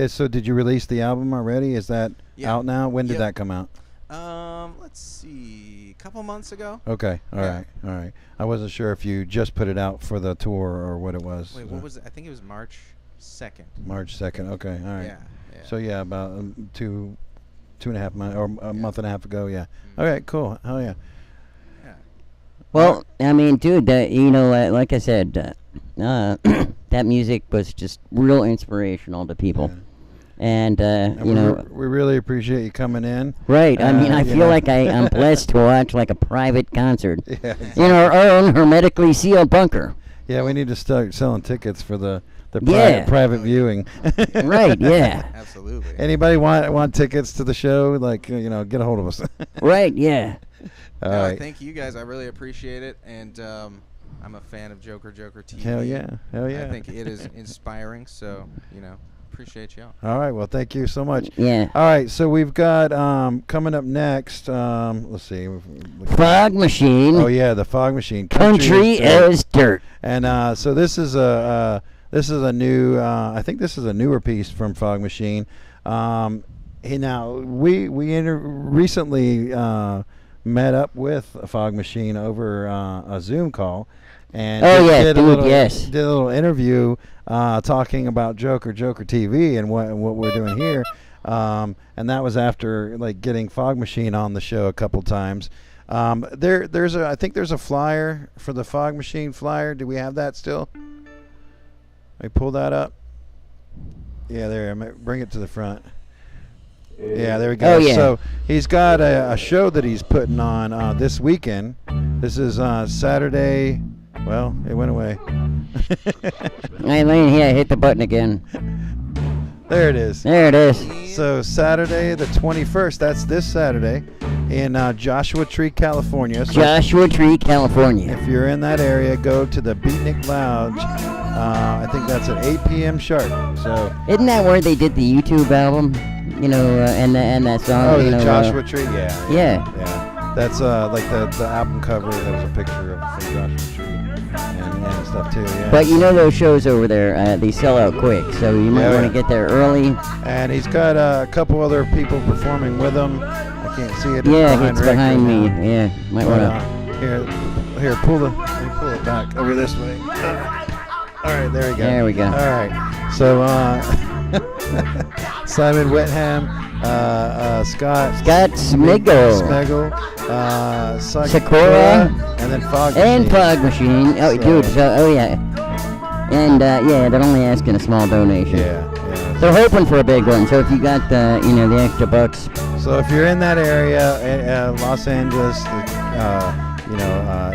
So did you release the album already? Is that out now? When did that come out? Let's see, a couple months ago. Okay. All right. I wasn't sure if you just put it out for the tour or what it was. Wait, what was it? I think it was March 2nd. March 2nd. Okay. All right. Yeah. So yeah, about 2.5 months or a month and a half ago. Yeah. All right. Cool. Hell yeah. Well, I mean, dude, like I said, that music was just real inspirational to people. And, we really appreciate you coming in. Right. I mean, I feel like I'm blessed to watch like a private concert Yeah, in our own hermetically sealed bunker. Yeah, we need to start selling tickets for the private viewing. Right, yeah. Absolutely. Anybody want tickets to the show? Like, get a hold of us. Right, yeah. All right. Thank you guys. I really appreciate it. And I'm a fan of JOKERJOKERtv. Hell yeah. I think it is inspiring. So, appreciate y'all. All right. Well, thank you so much. Yeah. All right. So we've got coming up next. Let's see. Phog Masheeen. Oh yeah, the Phog Masheeen. Country as dirt. And so this is a new. I think this is a newer piece from Phog Masheeen. Now we recently met up with Phog Masheeen over a Zoom call. And did a little interview talking about JOKERJOKERtv and what we're doing here, and that was after like getting Phog Masheeen on the show a couple times. I think there's a flyer for the Phog Masheeen flyer. Do we have that still? Let me pull that up. Yeah, there. Bring it to the front. Yeah, there we go. Oh, yeah. So he's got a show that he's putting on this weekend. This is Saturday. Well, it went away. Eileen, here, hit the button again. There it is. There it is. So Saturday the 21st, that's this Saturday, in Joshua Tree, California. So Joshua Tree, California. if you're in that area, go to the Beatnik Lounge. I think that's at 8 p.m. sharp. So Isn't that where they did the YouTube album? And that song. Oh, the Joshua Tree? Yeah. Yeah. That's like the album cover. That was a picture of from Joshua Tree and stuff too. Yeah. But those shows over there, they sell out quick, so you might want to get there early. And he's got a couple other people performing with him. I can't see it. Yeah, it's behind me. Yeah, might want to. Here, pull it it back over this way. All right, there we go. There we go. All right. So Simon Whitham, Scott Smiggle, Sakura, and then Phog Masheeen. Oh, dude. So, and they're only asking a small donation. Yeah. They're hoping for a big one. So if you got the extra bucks. So if you're in that area, Los Angeles,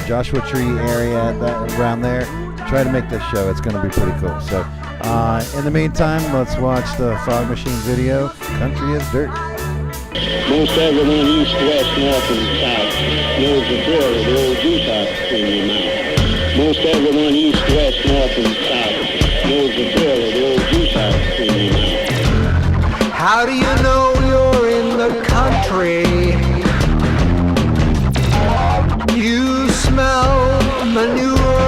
Joshua Tree area, around there, try to make this show. It's going to be pretty cool. So in the meantime, let's watch the Phog Masheeen video, Country is Dirt. Most everyone east, west, north, and south knows the drill of the old detox in your mouth. Most everyone east, west, north, and south knows the drill of the old detox in your mouth. How do you know you're in the country? You smell manure.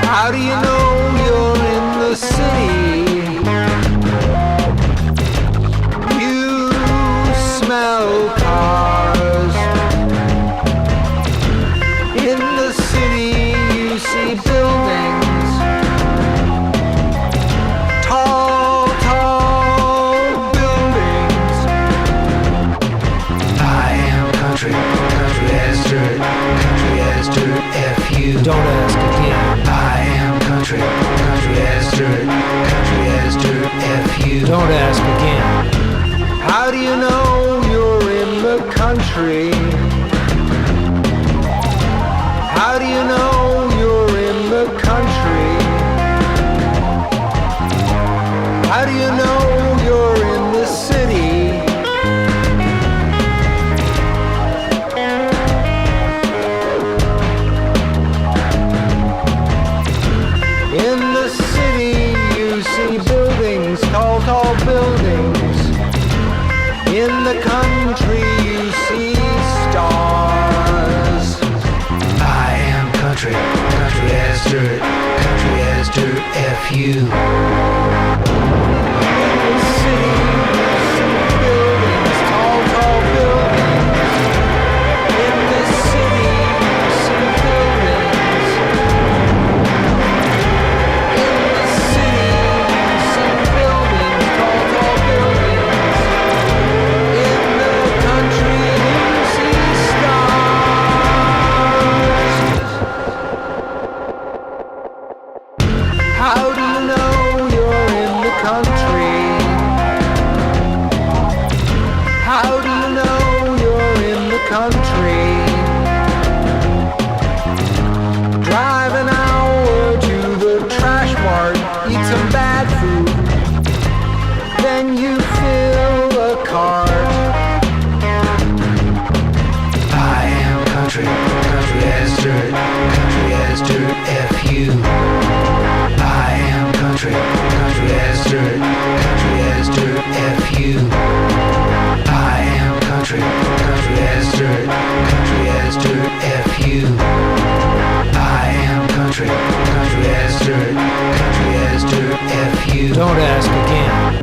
How do you know you're in the city? You smell cars. In the city you see buildings, tall buildings. I am country as dirt, F-U. Don't ask again. I am country as dirt, F-U. Don't ask again. How do you know you're in the country? How do you know you're in the country? How do you know you're in the city? In the city you see buildings, tall buildings. In the country you see stars. I am country as dirt, F-U. In the city you see buildings, tall buildings. In the city you see buildings. In the city you see buildings, tall buildings. In the country you see stars. How do you know you're in the country? How do you know you're in the country? Drive an hour to the trash mart, eat some bad food, then you fill a cart. I am country as dirt, F-U. I am country as dirt, F-U. I am country as dirt, F-U. I am country as dirt, F-U. Don't ask again.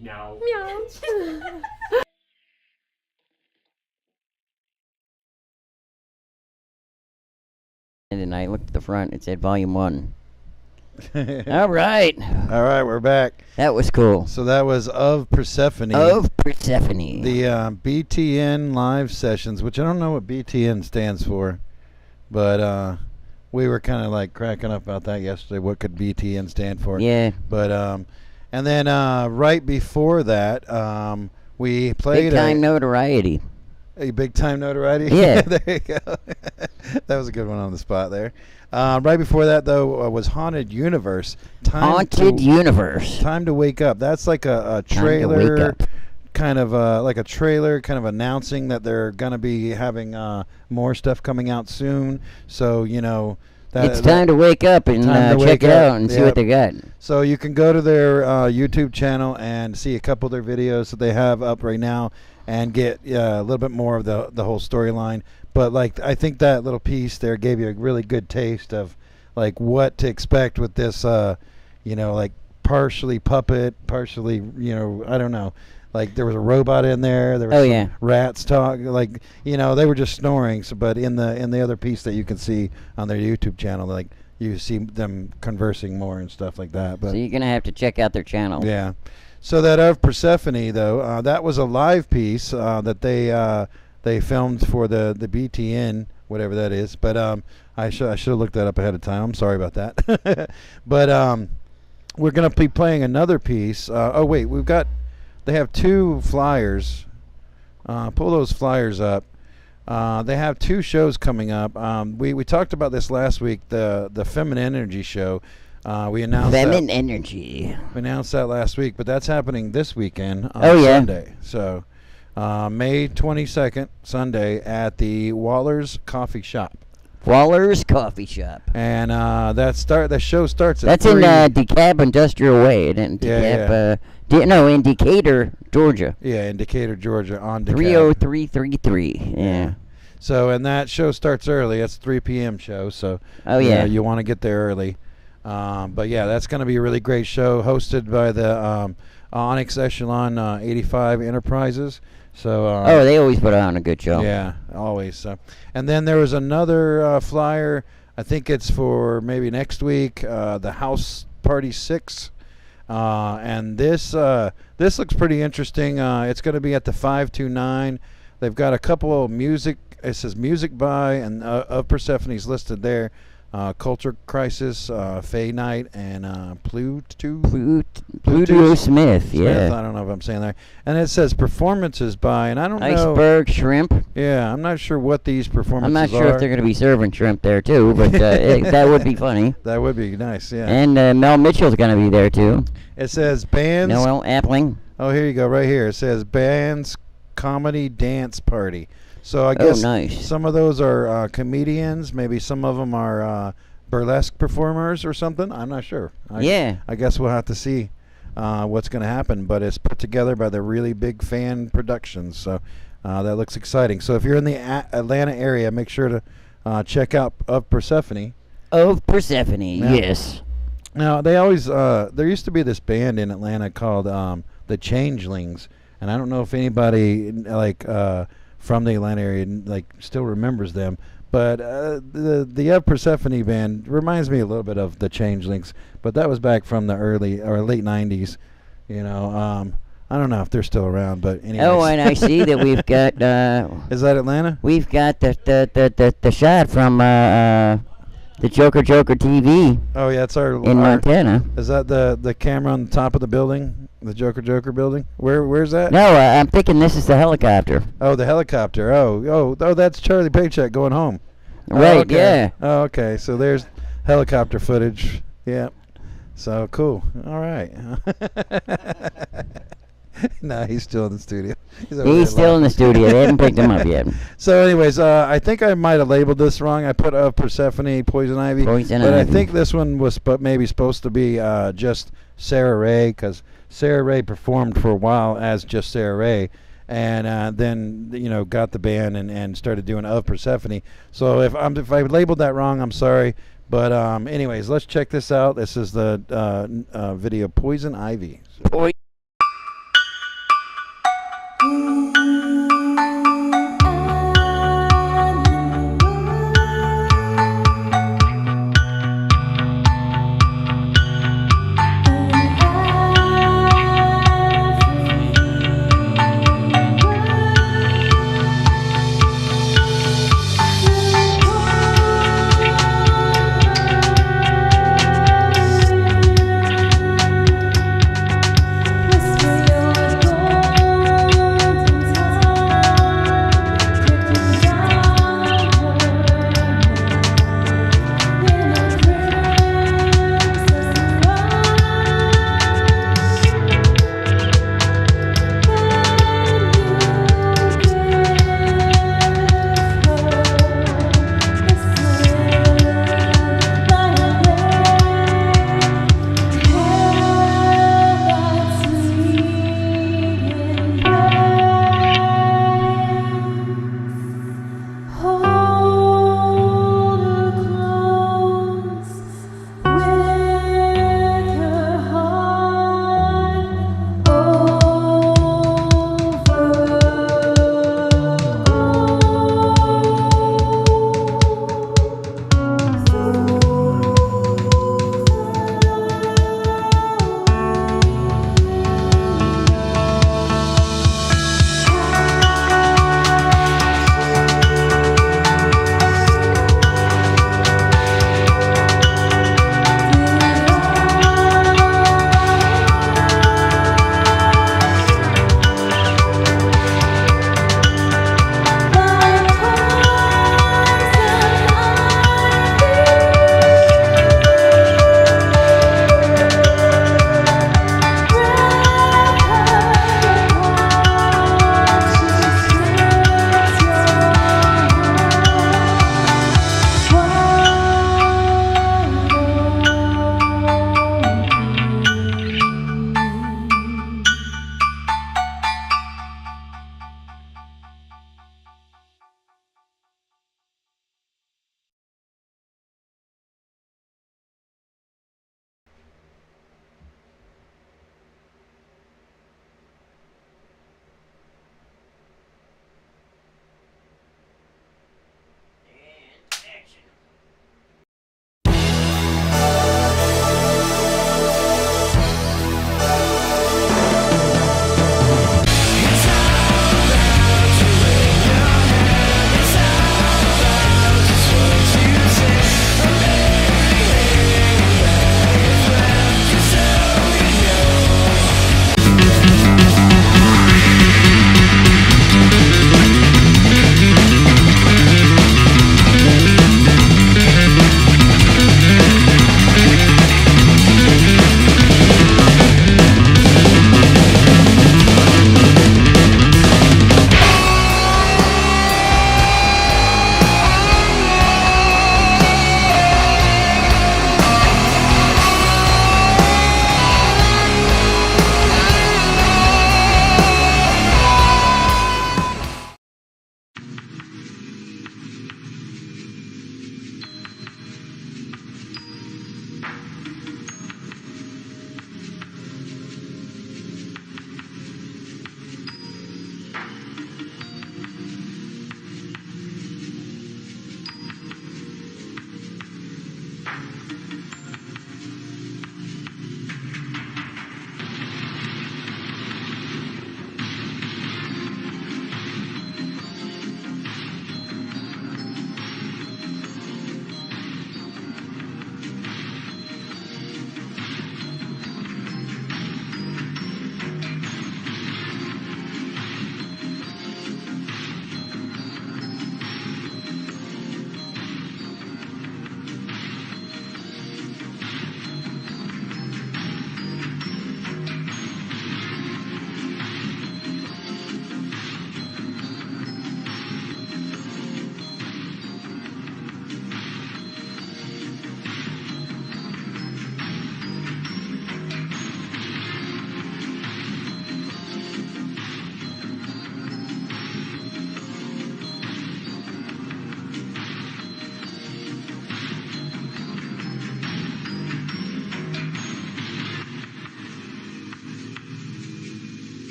Meow. Meow. And then I looked at the front. It said Volume 1. All right. All right, we're back. That was cool. So that was Of Persephone. Of Persephone. The BTN Live Sessions, which I don't know what BTN stands for, but we were kind of like cracking up about that yesterday. What could BTN stand for? Yeah. But and then right before that, we played Big Time Notoriety. A Big Time Notoriety? Yeah. There you go. That was a good one on the spot there. Right before that, though, was Haunted Universe. Haunted Universe. Time to Wake Up. That's like a trailer, kind of like a trailer, kind of announcing that they're going to be having more stuff coming out soon. So, you know. It's time to wake up and check it out and see what they got. So you can go to their YouTube channel and see a couple of their videos that they have up right now and get a little bit more of the whole storyline. But like I think that little piece there gave you a really good taste of like what to expect with this, you know, like partially puppet, partially, you know, I don't know. Like there was a robot in there. There was some rats talk. Like, you know, they were just snoring. So, but in the other piece that you can see on their YouTube channel, like you see them conversing more and stuff like that. But so you're gonna have to check out their channel. Yeah. So that Of Persephone though, that was a live piece that they filmed for the BTN, whatever that is. But I should have looked that up ahead of time. I'm sorry about that. But we're gonna be playing another piece. Oh wait, they have two flyers. Pull those flyers up. They have two shows coming up. We talked about this last week. The Feminine Energy show. We announced Feminine Energy. We announced that last week, but that's happening this weekend on Sunday. So May 22nd, Sunday at the Waller's Coffee Shop. Waller's Coffee Shop. And the show starts at That's 3. in DeKalb Industrial Way. In Decatur, Georgia. Yeah, in Decatur, Georgia, on DeKalb. 30333. Yeah. So, and that show starts early. It's 3 p.m. show. So, you want to get there early. But yeah, that's going to be a really great show, hosted by the Onyx Echelon 85 Enterprises. So they always put on a good show. Yeah, always. And then there was another flyer. I think it's for maybe next week. The House Party 6. And this looks pretty interesting. It's going to be at the 529. They've got a couple of music. It says music by and Of Persephone's listed there. Culture Crisis, Faye Knight, and Pluto Smith. Yeah. I don't know if I'm saying that. And it says performances by, and I don't know. Iceberg Shrimp. Yeah, I'm not sure what these performances are. I'm not sure if they're going to be serving shrimp there too, but that would be funny. That would be nice, yeah. And Mel Mitchell's going to be there too. It says bands. Noel Appling. Oh, here you go, right here. It says bands comedy dance party. So I guess some of those are comedians. Maybe some of them are burlesque performers or something. I'm not sure. I guess we'll have to see what's going to happen. But it's put together by the Really Big Fan Productions. So that looks exciting. So if you're in the Atlanta area, make sure to check out Of Persephone. Of Persephone, yes. Now, they always there used to be this band in Atlanta called the Changelings. And I don't know if anybody like from the Atlanta area like still remembers them, but the Of Persephone band reminds me a little bit of the Changelings, but that was back from the early or late 90s. You know, I don't know if they're still around, but anyway. Oh, and I see that we've got is that Atlanta? We've got the shot from the Joker TV. Oh yeah, it's our Montana. Is that the camera on the top of the building? The Joker building? Where's that? No, I'm thinking this is the helicopter. Oh, the helicopter. Oh, that's Charlie Paycheck going home. Right, okay. Yeah. Oh, okay. So there's helicopter footage. Yeah. So cool. All right. No, he's still in the studio. He's still in the studio. They haven't picked him up yet. So anyways, I think I might have labeled this wrong. I put Of Persephone, Poison Ivy. But I think this one was maybe supposed to be just Sarah Ray, because Sarah Ray performed for a while as just Sarah Ray, and then got the band and started doing Of Persephone. So if I labeled that wrong, I'm sorry. But anyways, let's check this out. This is the video Poison Ivy.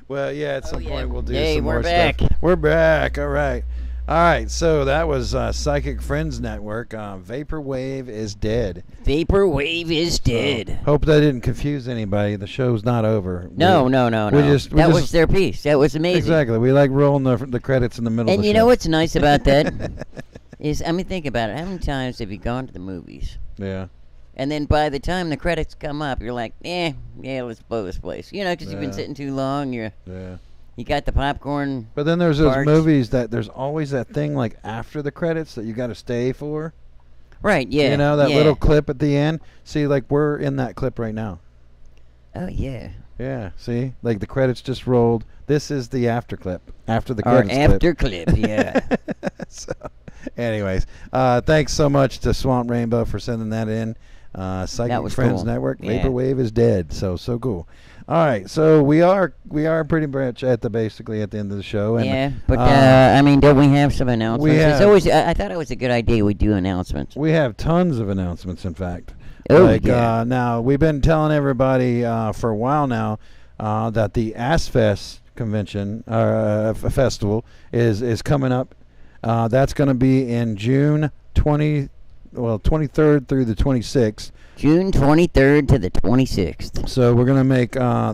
Well, yeah, at some point we'll do Hey, some we're more back. stuff. We're back. All right. All right. So that was Psychic Friends Network. Vaporwave is dead. Vaporwave is dead. Hope that didn't confuse anybody. The show's not over. No. That was was their piece. That was amazing. Exactly. We like rolling the credits in the middle of And the you show. know what's nice about that? Think about it. How many times have you gone to the movies? Yeah. And then by the time the credits come up, you're like, yeah, let's blow this place. You know, because you've been sitting too long. You got the popcorn. But then there's those parts. movies that there's always that thing like after the credits that you got to stay for. Right, yeah. You know, that little clip at the end. See, like we're in that clip right now. Oh, yeah. Yeah, see? Like the credits just rolled. This is the after clip. After the Our credits after clip, yeah. So, anyways, thanks so much to Swamp Rainbow for sending that in. Psychic was Friends cool. Network. Yeah. Vaporwave is dead. So cool. All right, so we are pretty much basically at the end of the show. And, but don't we have some announcements? It's always. I thought it was a good idea we do announcements. We have tons of announcements, in fact. Oh, Now we've been telling everybody for a while now that the ASSFEST convention festival is coming up. That's going to be in June 23rd through the 26th. June 23rd to the 26th. So we're going to make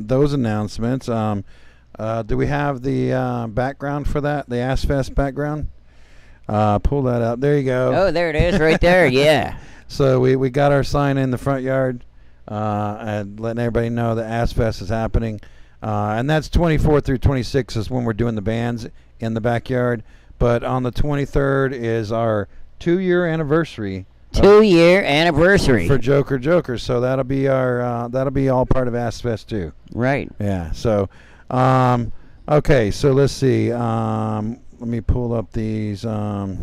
those announcements. Do we have the background for that? The ASSFEST background? Pull that up. There you go. Oh, there it is right there. Yeah. So we got our sign in the front yard and letting everybody know that ASSFEST is happening. And that's 24 through 26 is when we're doing the bands in the backyard. But on the 23rd is our 2-year anniversary. 2-year anniversary for Joker Joker. So that'll be our that'll be all part of ASSFEST too. Right. Yeah. So okay. So let's see. Let me pull up these the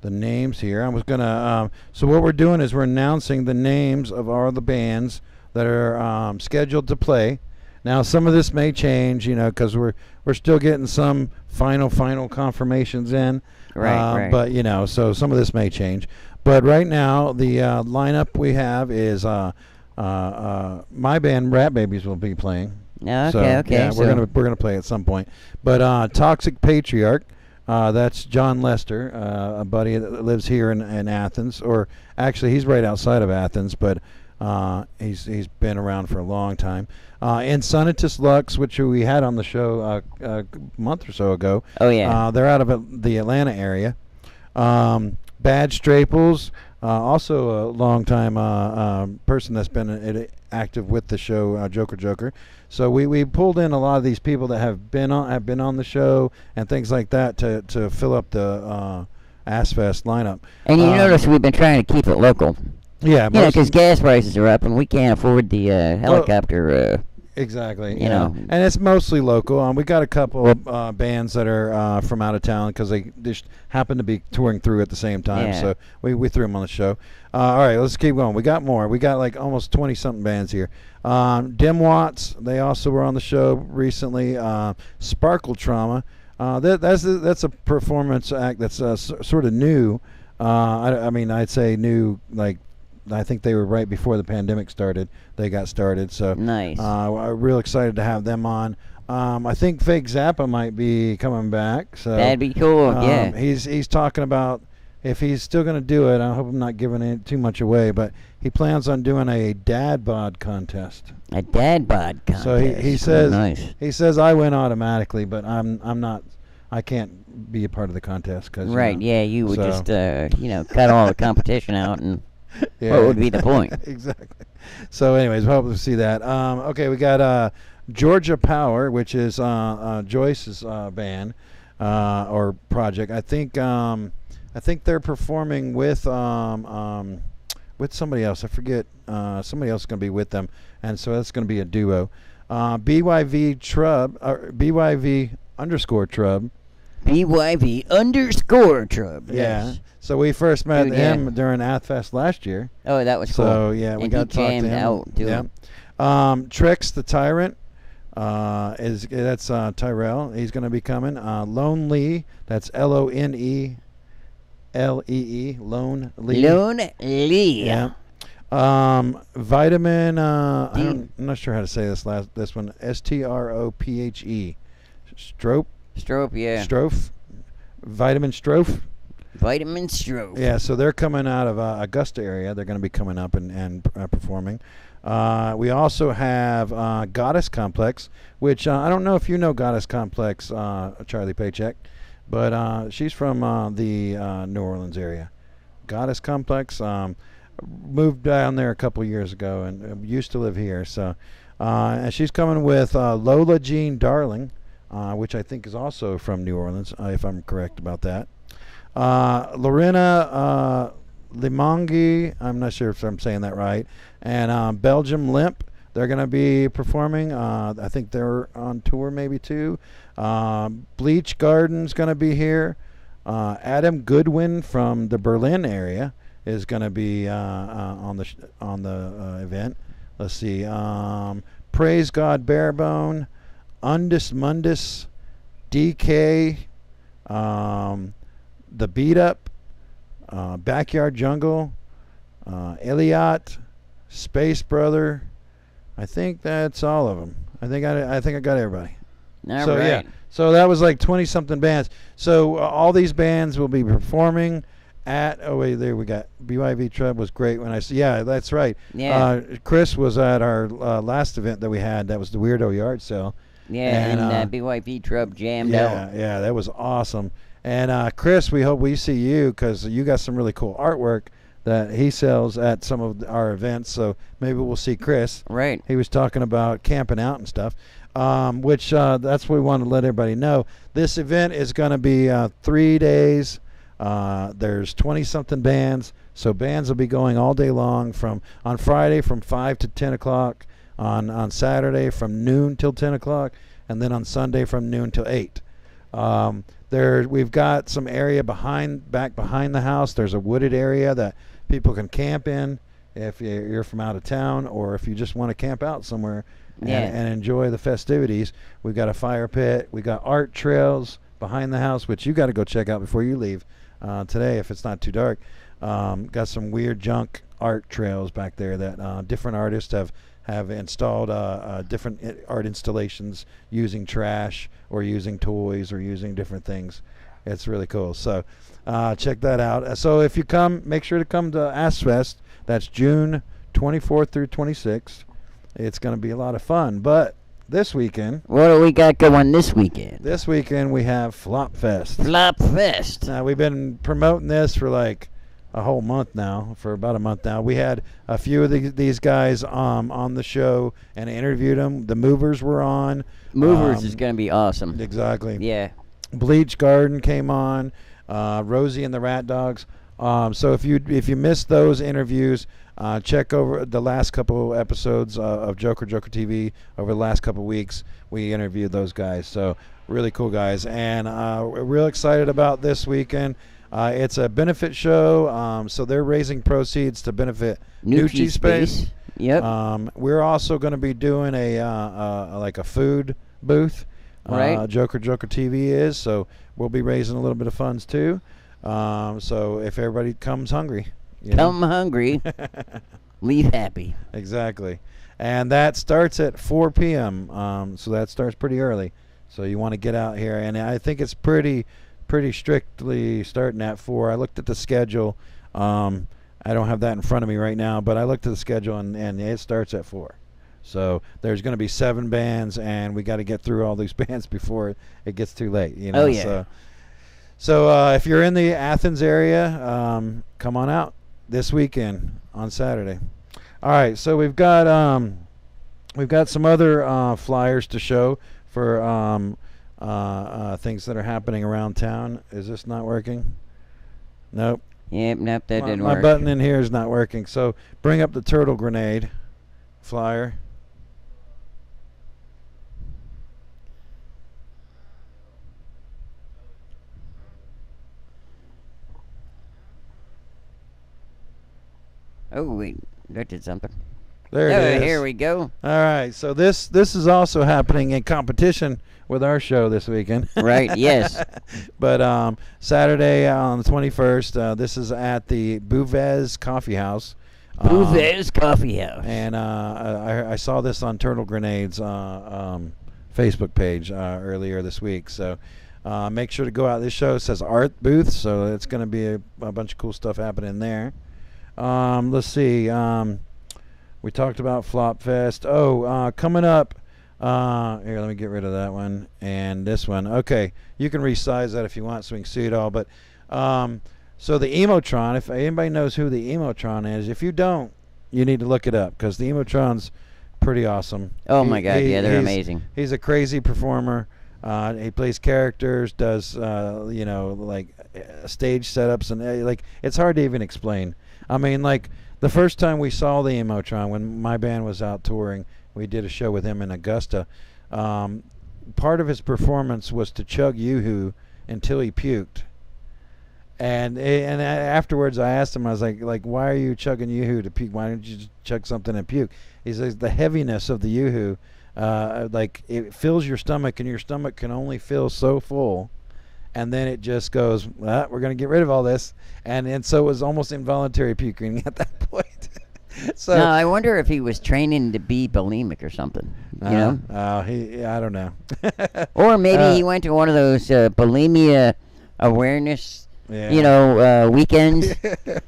names here. I was gonna. So what we're doing is we're announcing the names of all the bands that are scheduled to play. Now some of this may change, because we're still getting some final confirmations in. Right. But so some of this may change. But right now the lineup we have is my band Rat Babies will be playing. Okay. Yeah, we're gonna play at some point. But Toxic Patriarch, that's John Lester, a buddy that lives here in Athens, or actually he's right outside of Athens, but he's been around for a long time. Insanitus Lux, which we had on the show a month or so ago. Oh yeah. They're out of the Atlanta area. Bad Straples, also a long time person that's been active with the show, Joker Joker. So we pulled in a lot of these people that have been on the show and things like that to fill up the ASSFEST lineup. And you notice we've been trying to keep it local. Yeah, because gas prices are up and we can't afford the helicopter. Exactly. And it's mostly local. We got a couple of bands that are from out of town because they just happen to be touring through at the same time. Yeah. So we threw them on the show. All right, let's keep going. We got more. We got like almost 20-something bands here. Dim Watts, they also were on the show recently. Sparkle Trauma. That's a performance act that's sort of new. I'd say new, like, I think they were right before the pandemic started. They got started, so nice. I'm real excited to have them on. I think Fake Zappa might be coming back. So that'd be cool. Yeah. He's talking about if he's still going to do it. I hope I'm not giving it too much away, but he plans on doing a dad bod contest. A dad bod contest. So he says nice. He says I win automatically, but I'm not. I can't be a part of the contest because right. Yeah, you would just cut all the competition out and. Yeah. What would be the point? Exactly. So, anyways, we hope to see that. Okay, we got Georgia Power, which is Joyce's band or project. I think they're performing with somebody else. I forget. Somebody else is going to be with them, and so that's going to be a duo. BYV Trub, or BYV _ Trub. BYV _ Trub. Yeah. Yes. So we first met him during ASSFEST last year. Oh, that was cool. So yeah, we got to talk to him. Out too. Yeah. Trix the Tyrant that's Tyrell. He's going to be coming. Lone Lee. That's LONELEE. Lone Lee. Lone Lee. Yeah. Vitamin. I'm not sure how to say this one. STROPHE. Strope. Yeah. Strophe. Vitamin Strophe. Vitamin Strophe. Yeah, so they're coming out of Augusta area. They're going to be coming up and performing. We also have Goddess Complex, which I don't know if you know Goddess Complex, Charlie Paycheck, but she's from the New Orleans area. Goddess Complex moved down there a couple years ago and used to live here. So, and she's coming with Lola Jean Darling, which I think is also from New Orleans, if I'm correct about that. Lorena Limongi, I'm not sure if I'm saying that right, and Belgium Limp, they're going to be performing. I think they're on tour maybe too. Bleach Garden's going to be here. Adam Goodwin from the Berlin area is going to be on the event. Let's see. Praise God Barebone, Undus Mundus, DK, The Beat Up, Backyard Jungle, Elliot, Space Brother. I think that's all of them. I think I got everybody. All so right. yeah, so that was like 20 something bands. So all these bands will be performing at. Oh wait, there we got BYV Trub was great when I see. Yeah, that's right. Yeah. Chris was at our last event that we had. That was the Weirdo Yard Sale. Yeah, and BYV Trub jammed out. Yeah, that was awesome. And Chris, we hope we see you because you got some really cool artwork that he sells at some of our events. So maybe we'll see Chris. Right. He was talking about camping out and stuff, which that's what we want to let everybody know. This event is going to be 3 days. There's 20-something bands. So bands will be going all day long on Friday from 5 to 10 o'clock, on Saturday from noon till 10 o'clock, and then on Sunday from noon till 8. We've got some area back behind the house. There's a wooded area that people can camp in if you're from out of town, or if you just want to camp out somewhere and enjoy the festivities. We've got a fire pit. We got art trails behind the house, which you got to go check out before you leave today if it's not too dark. Got some weird junk art trails back there that different artists have installed different art installations using trash or using toys or using different things. It's really cool. So check that out. So if you come, make sure to come to ASSFEST. That's June 24th through 26th. It's going to be a lot of fun. But this weekend... What do we got going this weekend? This weekend we have Flop Fest. Flop Fest. Now, we've been promoting this for like a whole month now, for about a month now. We had a few of these guys on the show and interviewed them. The Movers were on. Movers is going to be awesome. Exactly. Yeah. Bleach Garden came on. Rosie and the Rat Dogs. So if you missed those interviews, check over the last couple episodes of Joker TV over the last couple weeks. We interviewed those guys. So really cool guys. And we're real excited about this weekend. It's a benefit show, so they're raising proceeds to benefit Nucci Space. Yep. We're also going to be doing a food booth. Right. Joker TV is, so we'll be raising a little bit of funds too. So if everybody comes hungry, hungry, leave happy. Exactly. And that starts at 4 p.m. So that starts pretty early. So you want to get out here, and I think it's pretty strictly starting at 4. I looked at the schedule. I don't have that in front of me right now, but I looked at the schedule and it starts at 4. So there's going to be 7 bands, and we got to get through all these bands before it gets too late. Oh yeah. So if you're in the Athens area, come on out this weekend on Saturday. All right. So we've got some other flyers to show for things that are happening around town. Is this not working? Nope. Yep, nope, that didn't work. work. My button in here is not working. So bring up the turtle grenade flyer. Oh, wait, that did something. There it is. Here we go. All right, so this is also happening in competition with our show this weekend. Right, yes. But Saturday on the 21st, this is at the Bouvez Coffee House. Booth's Coffee House. And I saw this on Turtle Grenade's Facebook page earlier this week. So make sure to go out. This show says art booth, so it's going to be a bunch of cool stuff happening there. Let's see. We talked about Flop Fest. Coming up. Here, let me get rid of that one and this one. Okay, you can resize that if you want so we can see it all. But so the Emotron, if anybody knows who the Emotron is, if you don't, you need to look it up because the Emotron's pretty awesome. Oh my God, yeah, they're amazing. He's a crazy performer. He plays characters, does stage setups, and like it's hard to even explain. I mean, like the first time we saw the Emotron when my band was out touring, we did a show with him in Augusta. Part of his performance was to chug Yoo-Hoo until he puked. And afterwards, I asked him, I was like, why are you chugging Yoo-Hoo to puke? Why don't you just chug something and puke? He says the heaviness of the Yoo-Hoo, like it fills your stomach, and your stomach can only fill so full. And then it just goes, we're going to get rid of all this. And so it was almost involuntary puking at that point. So no, I wonder if he was training to be bulimic or something. You know? I don't know. Or maybe he went to one of those bulimia awareness, weekends.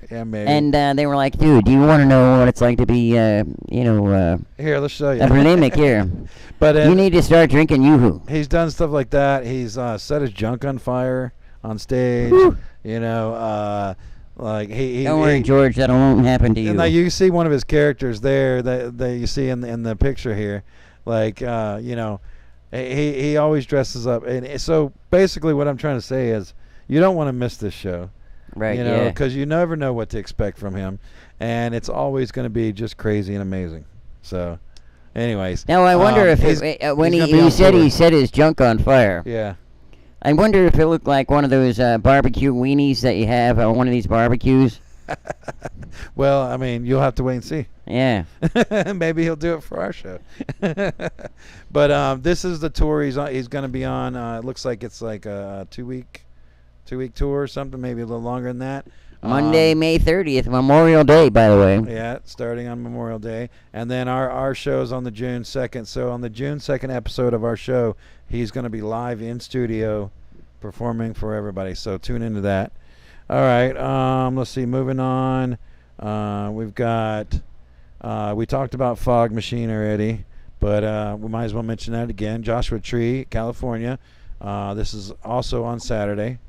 Yeah, maybe. And they were like, dude, do you want to know what it's like to be, here, let's show you. a bulimic here? But you need to start drinking Yoo-Hoo. He's done stuff like that. He's set his junk on fire on stage. Whew. Like don't worry, George, that won't happen to you. And like you see one of his characters there that you see in the picture here, like he always dresses up, and so basically what I'm trying to say is you don't want to miss this show, right? Because you never know what to expect from him, and it's always going to be just crazy and amazing. So, anyways, now I wonder if when he said he set his junk on fire. Yeah. I wonder if it looked like one of those barbecue weenies that you have at one of these barbecues. Well, I mean, you'll have to wait and see. Yeah. Maybe he'll do it for our show. But this is the tour he's going to be on. It looks like it's like a two-week tour or something, maybe a little longer than that. Monday, May 30th, Memorial Day, by the way. Yeah, starting on Memorial Day. And then our show's on the June 2nd. So on the June 2nd episode of our show, he's going to be live in studio performing for everybody. So tune into that. All right, let's see. Moving on. We've got, we talked about Phog Masheeen already, but we might as well mention that again. Joshua Tree, California. This is also on Saturday.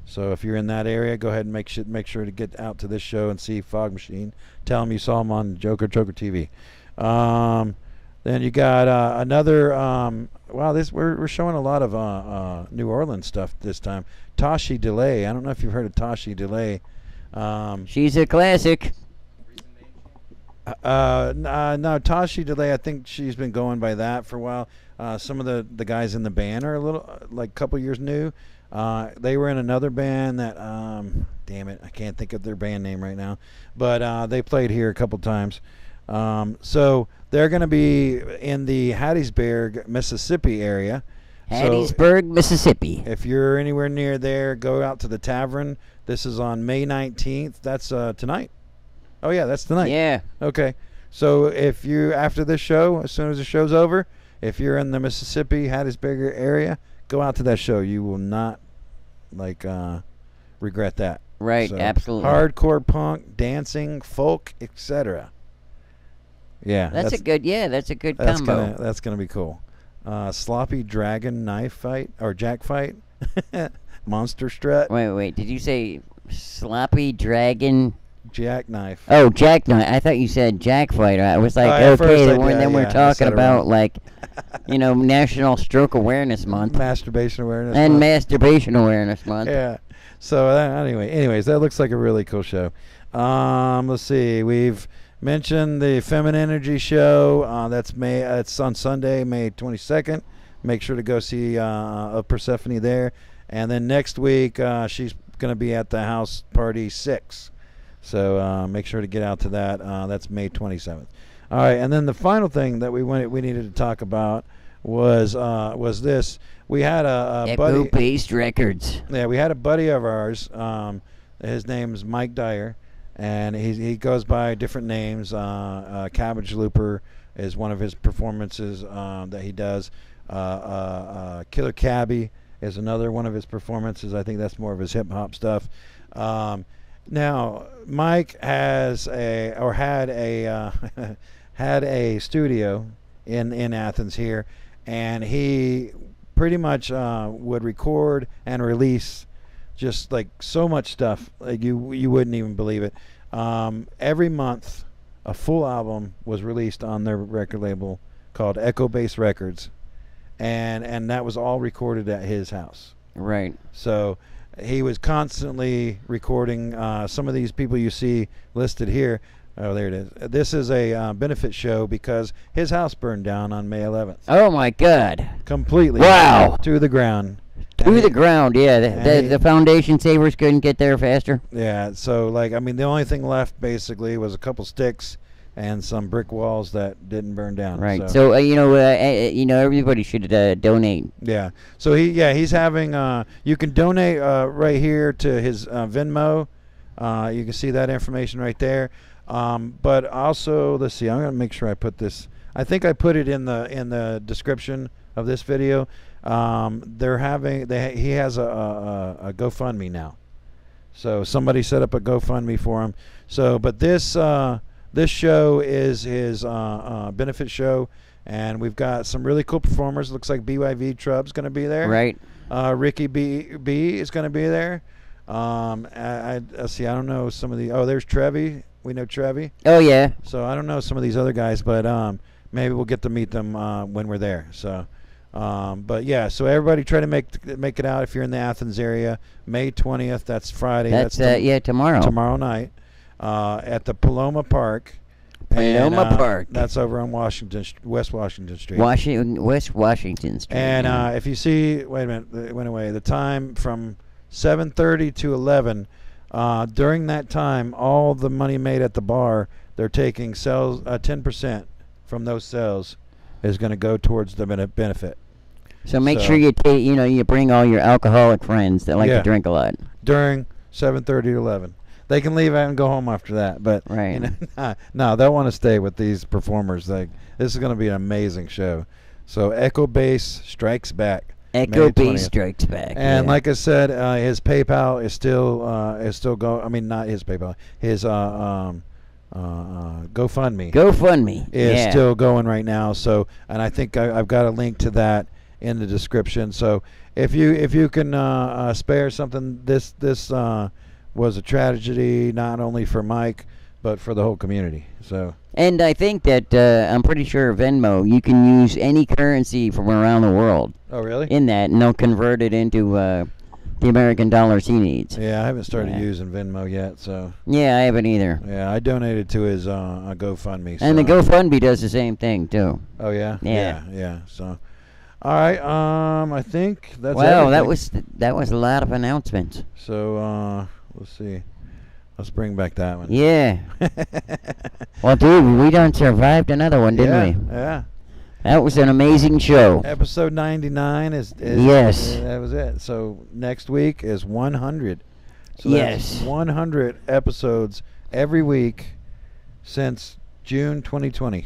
So if you're in that area, go ahead and make sure to get out to this show and see Phog Masheeen. Tell them you saw him on Joker TV. Then you got another. Wow, we're showing a lot of New Orleans stuff this time. Tashi Delay. I don't know if you've heard of Tashi Delay. She's a classic. No, Tashi Delay. I think she's been going by that for a while. Some of the guys in the band are a little like a couple years new. They were in another band that, damn it, I can't think of their band name right now, but they played here a couple times. So they're going to be in the Hattiesburg, Mississippi area. Hattiesburg, Mississippi. If you're anywhere near there, go out to the tavern. This is on May 19th. That's tonight. Oh, yeah, that's tonight. Yeah. Okay. So if you, after this show, as soon as the show's over, if you're in the Mississippi, Hattiesburg area, go out to that show. You will not regret that. Right, absolutely. Hardcore punk, dancing, folk, etc. Yeah, that's a good combo. That's gonna be cool. Sloppy dragon knife fight or jack fight, monster strut. Wait. Did you say sloppy dragon? Jackknife. Oh, jackknife. I thought you said jack fight. I was like, then we're talking about National Stroke Awareness Month, Masturbation Awareness and Month. Masturbation Awareness Month. Yeah. So anyways, that looks like a really cool show. Let's see. We've mentioned the Feminine Energy show. It's on Sunday, May 22nd. Make sure to go see Persephone there. And then next week, she's going to be at the House Party 6. So make sure to get out to that. That's May 27th. All right, and then the final thing that we needed to talk about was this. We had a buddy. Echo-based records. Yeah, we had a buddy of ours. His name's Mike Dyer, and he goes by different names. Cabbage Looper is one of his performances that he does. Killer Cabbie is another one of his performances. I think that's more of his hip hop stuff. Now, Mike had a studio in Athens here, and he pretty much would record and release just like so much stuff, like you wouldn't even believe it. Every month, a full album was released on their record label called Echo Base Records, and that was all recorded at his house. Right. So he was constantly recording. Some of these people you see listed here. Oh, there it is. This is a benefit show because his house burned down on May 11th. Oh my God! Completely. Wow. To the ground. To the ground. Yeah. The foundation savers couldn't get there faster. Yeah. So like, I mean, the only thing left basically was a couple sticks and some brick walls that didn't burn down. Right. So, everybody should donate. Yeah. So he's having. You can donate right here to his Venmo. You can see that information right there. But also, let's see. I'm gonna make sure I put this. I think I put it in the description of this video. He has a GoFundMe now. So somebody set up a GoFundMe for him. So, but this show is his benefit show, and we've got some really cool performers. Looks like BYV Trub's going to be there. Right. Ricky B is going to be there. Let's see. I don't know some of the. Oh, there's Trevi. We know Trevi. Oh yeah. So I don't know some of these other guys, but maybe we'll get to meet them when we're there. So. But yeah, so everybody try to make it out if you're in the Athens area. May 20th. That's Friday. That's tomorrow. Tomorrow night. At the Paloma Park. Park. That's over on West Washington Street. West Washington Street. And if you see, wait a minute, it went away. The time from 7:30 to 11. During that time, all the money made at the bar, they're taking 10% from those sales is going to go towards the benefit. So make sure you you bring all your alcoholic friends that like to drink a lot. During 7:30 to 11. They can leave out and go home after that, but right. No, they'll want to stay with these performers. This is going to be an amazing show. So Echo Base Strikes Back. Echo Base Strikes Back. And like I said, his PayPal is still going. I mean, not his PayPal. His GoFundMe. GoFundMe is still going right now. So, and I think I've got a link to that in the description. So if you can spare something, this was a tragedy not only for Mike but for the whole community. So. And I think that I'm pretty sure Venmo, you can use any currency from around the world. Oh really? In that, and they'll convert it into the American dollars he needs. Yeah, I haven't started using Venmo yet, so. Yeah, I haven't either. Yeah, I donated to his GoFundMe. And the GoFundMe does the same thing too. Oh yeah. Yeah. Yeah. So, all right. I think that's. Wow, everything. that was a lot of announcements. So let's see. Let's bring back that one. Yeah. Well, dude, we done survived another one, didn't we? Yeah. That was an amazing show. Episode 99 is yes. That was it. So next week is 100. So yes. That's 100 episodes every week since June 2020.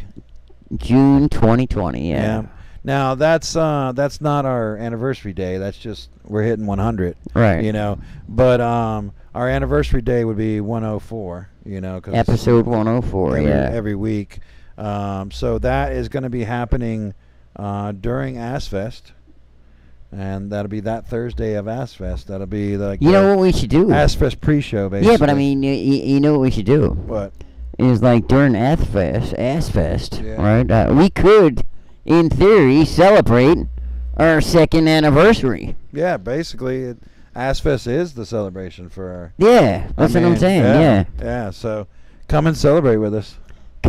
June 2020. Yeah. Now that's not our anniversary day. That's just we're hitting 100. Right. You know, but our anniversary day would be 104. You know, 'cause episode 104. Every week. So that is going to be happening during ASSFEST, and that'll be that Thursday of ASSFEST. That'll be like you know what we should do? ASSFEST pre-show, basically. Yeah, but I mean, you know what we should do? What? Is like during ASSFEST, right? We could, in theory, celebrate our second anniversary. Yeah, basically, ASSFEST is the celebration for our. Yeah, that's what I'm saying. Yeah. Yeah. So come and celebrate with us.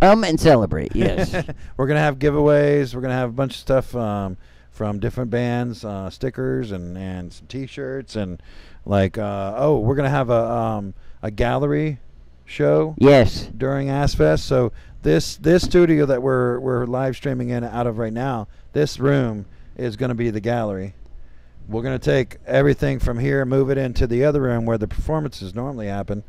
Come and celebrate, yes. We're going to have giveaways. We're going to have a bunch of stuff from different bands, stickers and some T-shirts. And, like, we're going to have a gallery show. Yes. During ASSFEST. So this studio that we're live streaming in out of right now, this room is going to be the gallery. We're going to take everything from here, move it into the other room where the performances normally happen.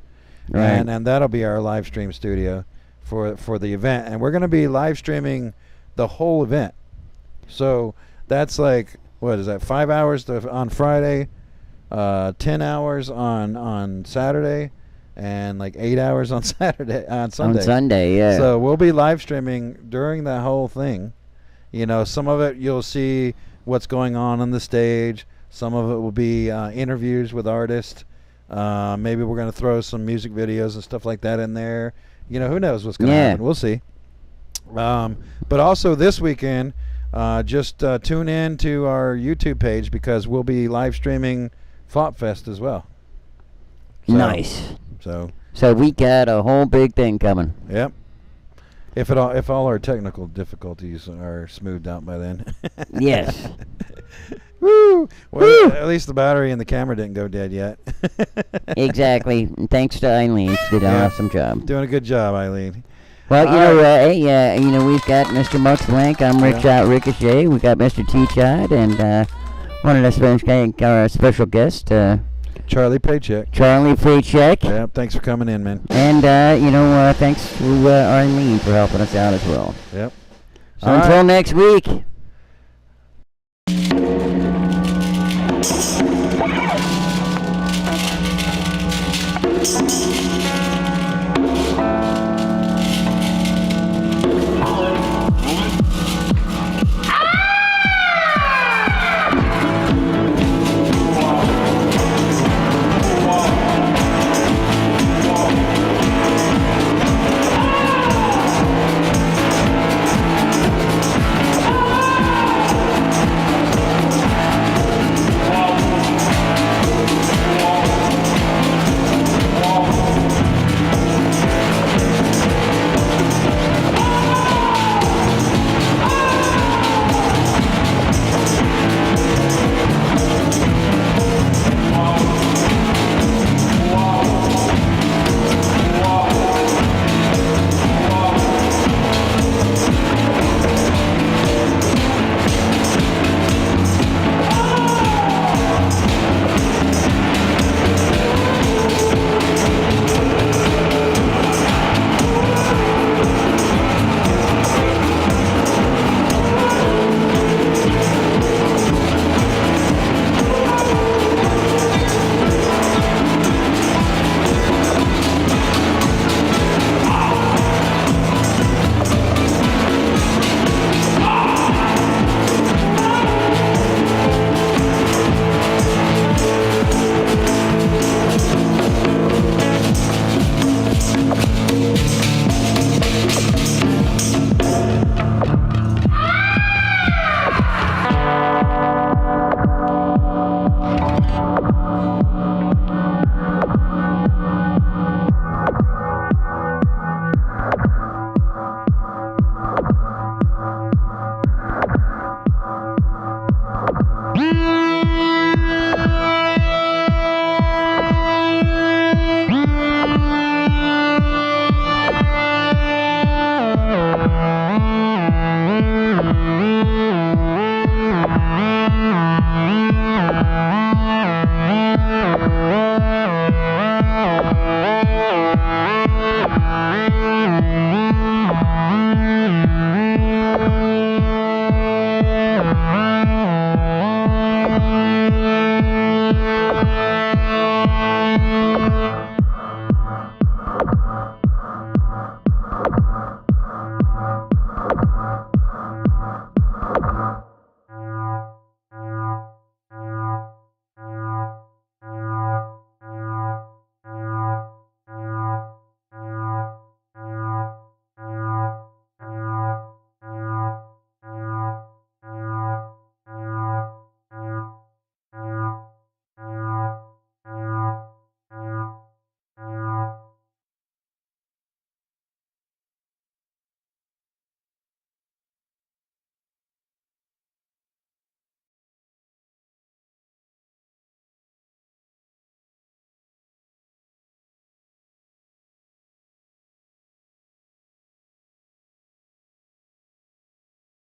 Right. And that'll be our live stream studio for the event, and we're going to be live streaming the whole event. So that's like, what is that? 5 hours on Friday, 10 hours on Saturday, and like 8 hours on Sunday. On Sunday, yeah. So we'll be live streaming during that whole thing. You know, some of it you'll see what's going on the stage. Some of it will be interviews with artists. Maybe we're going to throw some music videos and stuff like that in there. You know, who knows what's going to happen. We'll see. But also this weekend, just tune in to our YouTube page because we'll be live streaming FOPFest as well. So, nice. So we got a whole big thing coming. Yep. If all our technical difficulties are smoothed out by then. Yes. Woo! Well, Woo! At least the battery in the camera didn't go dead yet. Exactly. And thanks to Eileen. She did an awesome job. Doing a good job, Eileen. Well, you know, we've got Mr. Mux Blank. I'm Ricochet. We got Mr. T-Chad, and wanted to thank our special guest, Charlie Paycheck. Charlie Paycheck. Yeah, thanks for coming in, man. And thanks to Eileen for helping us out as well. Yep. So until next week.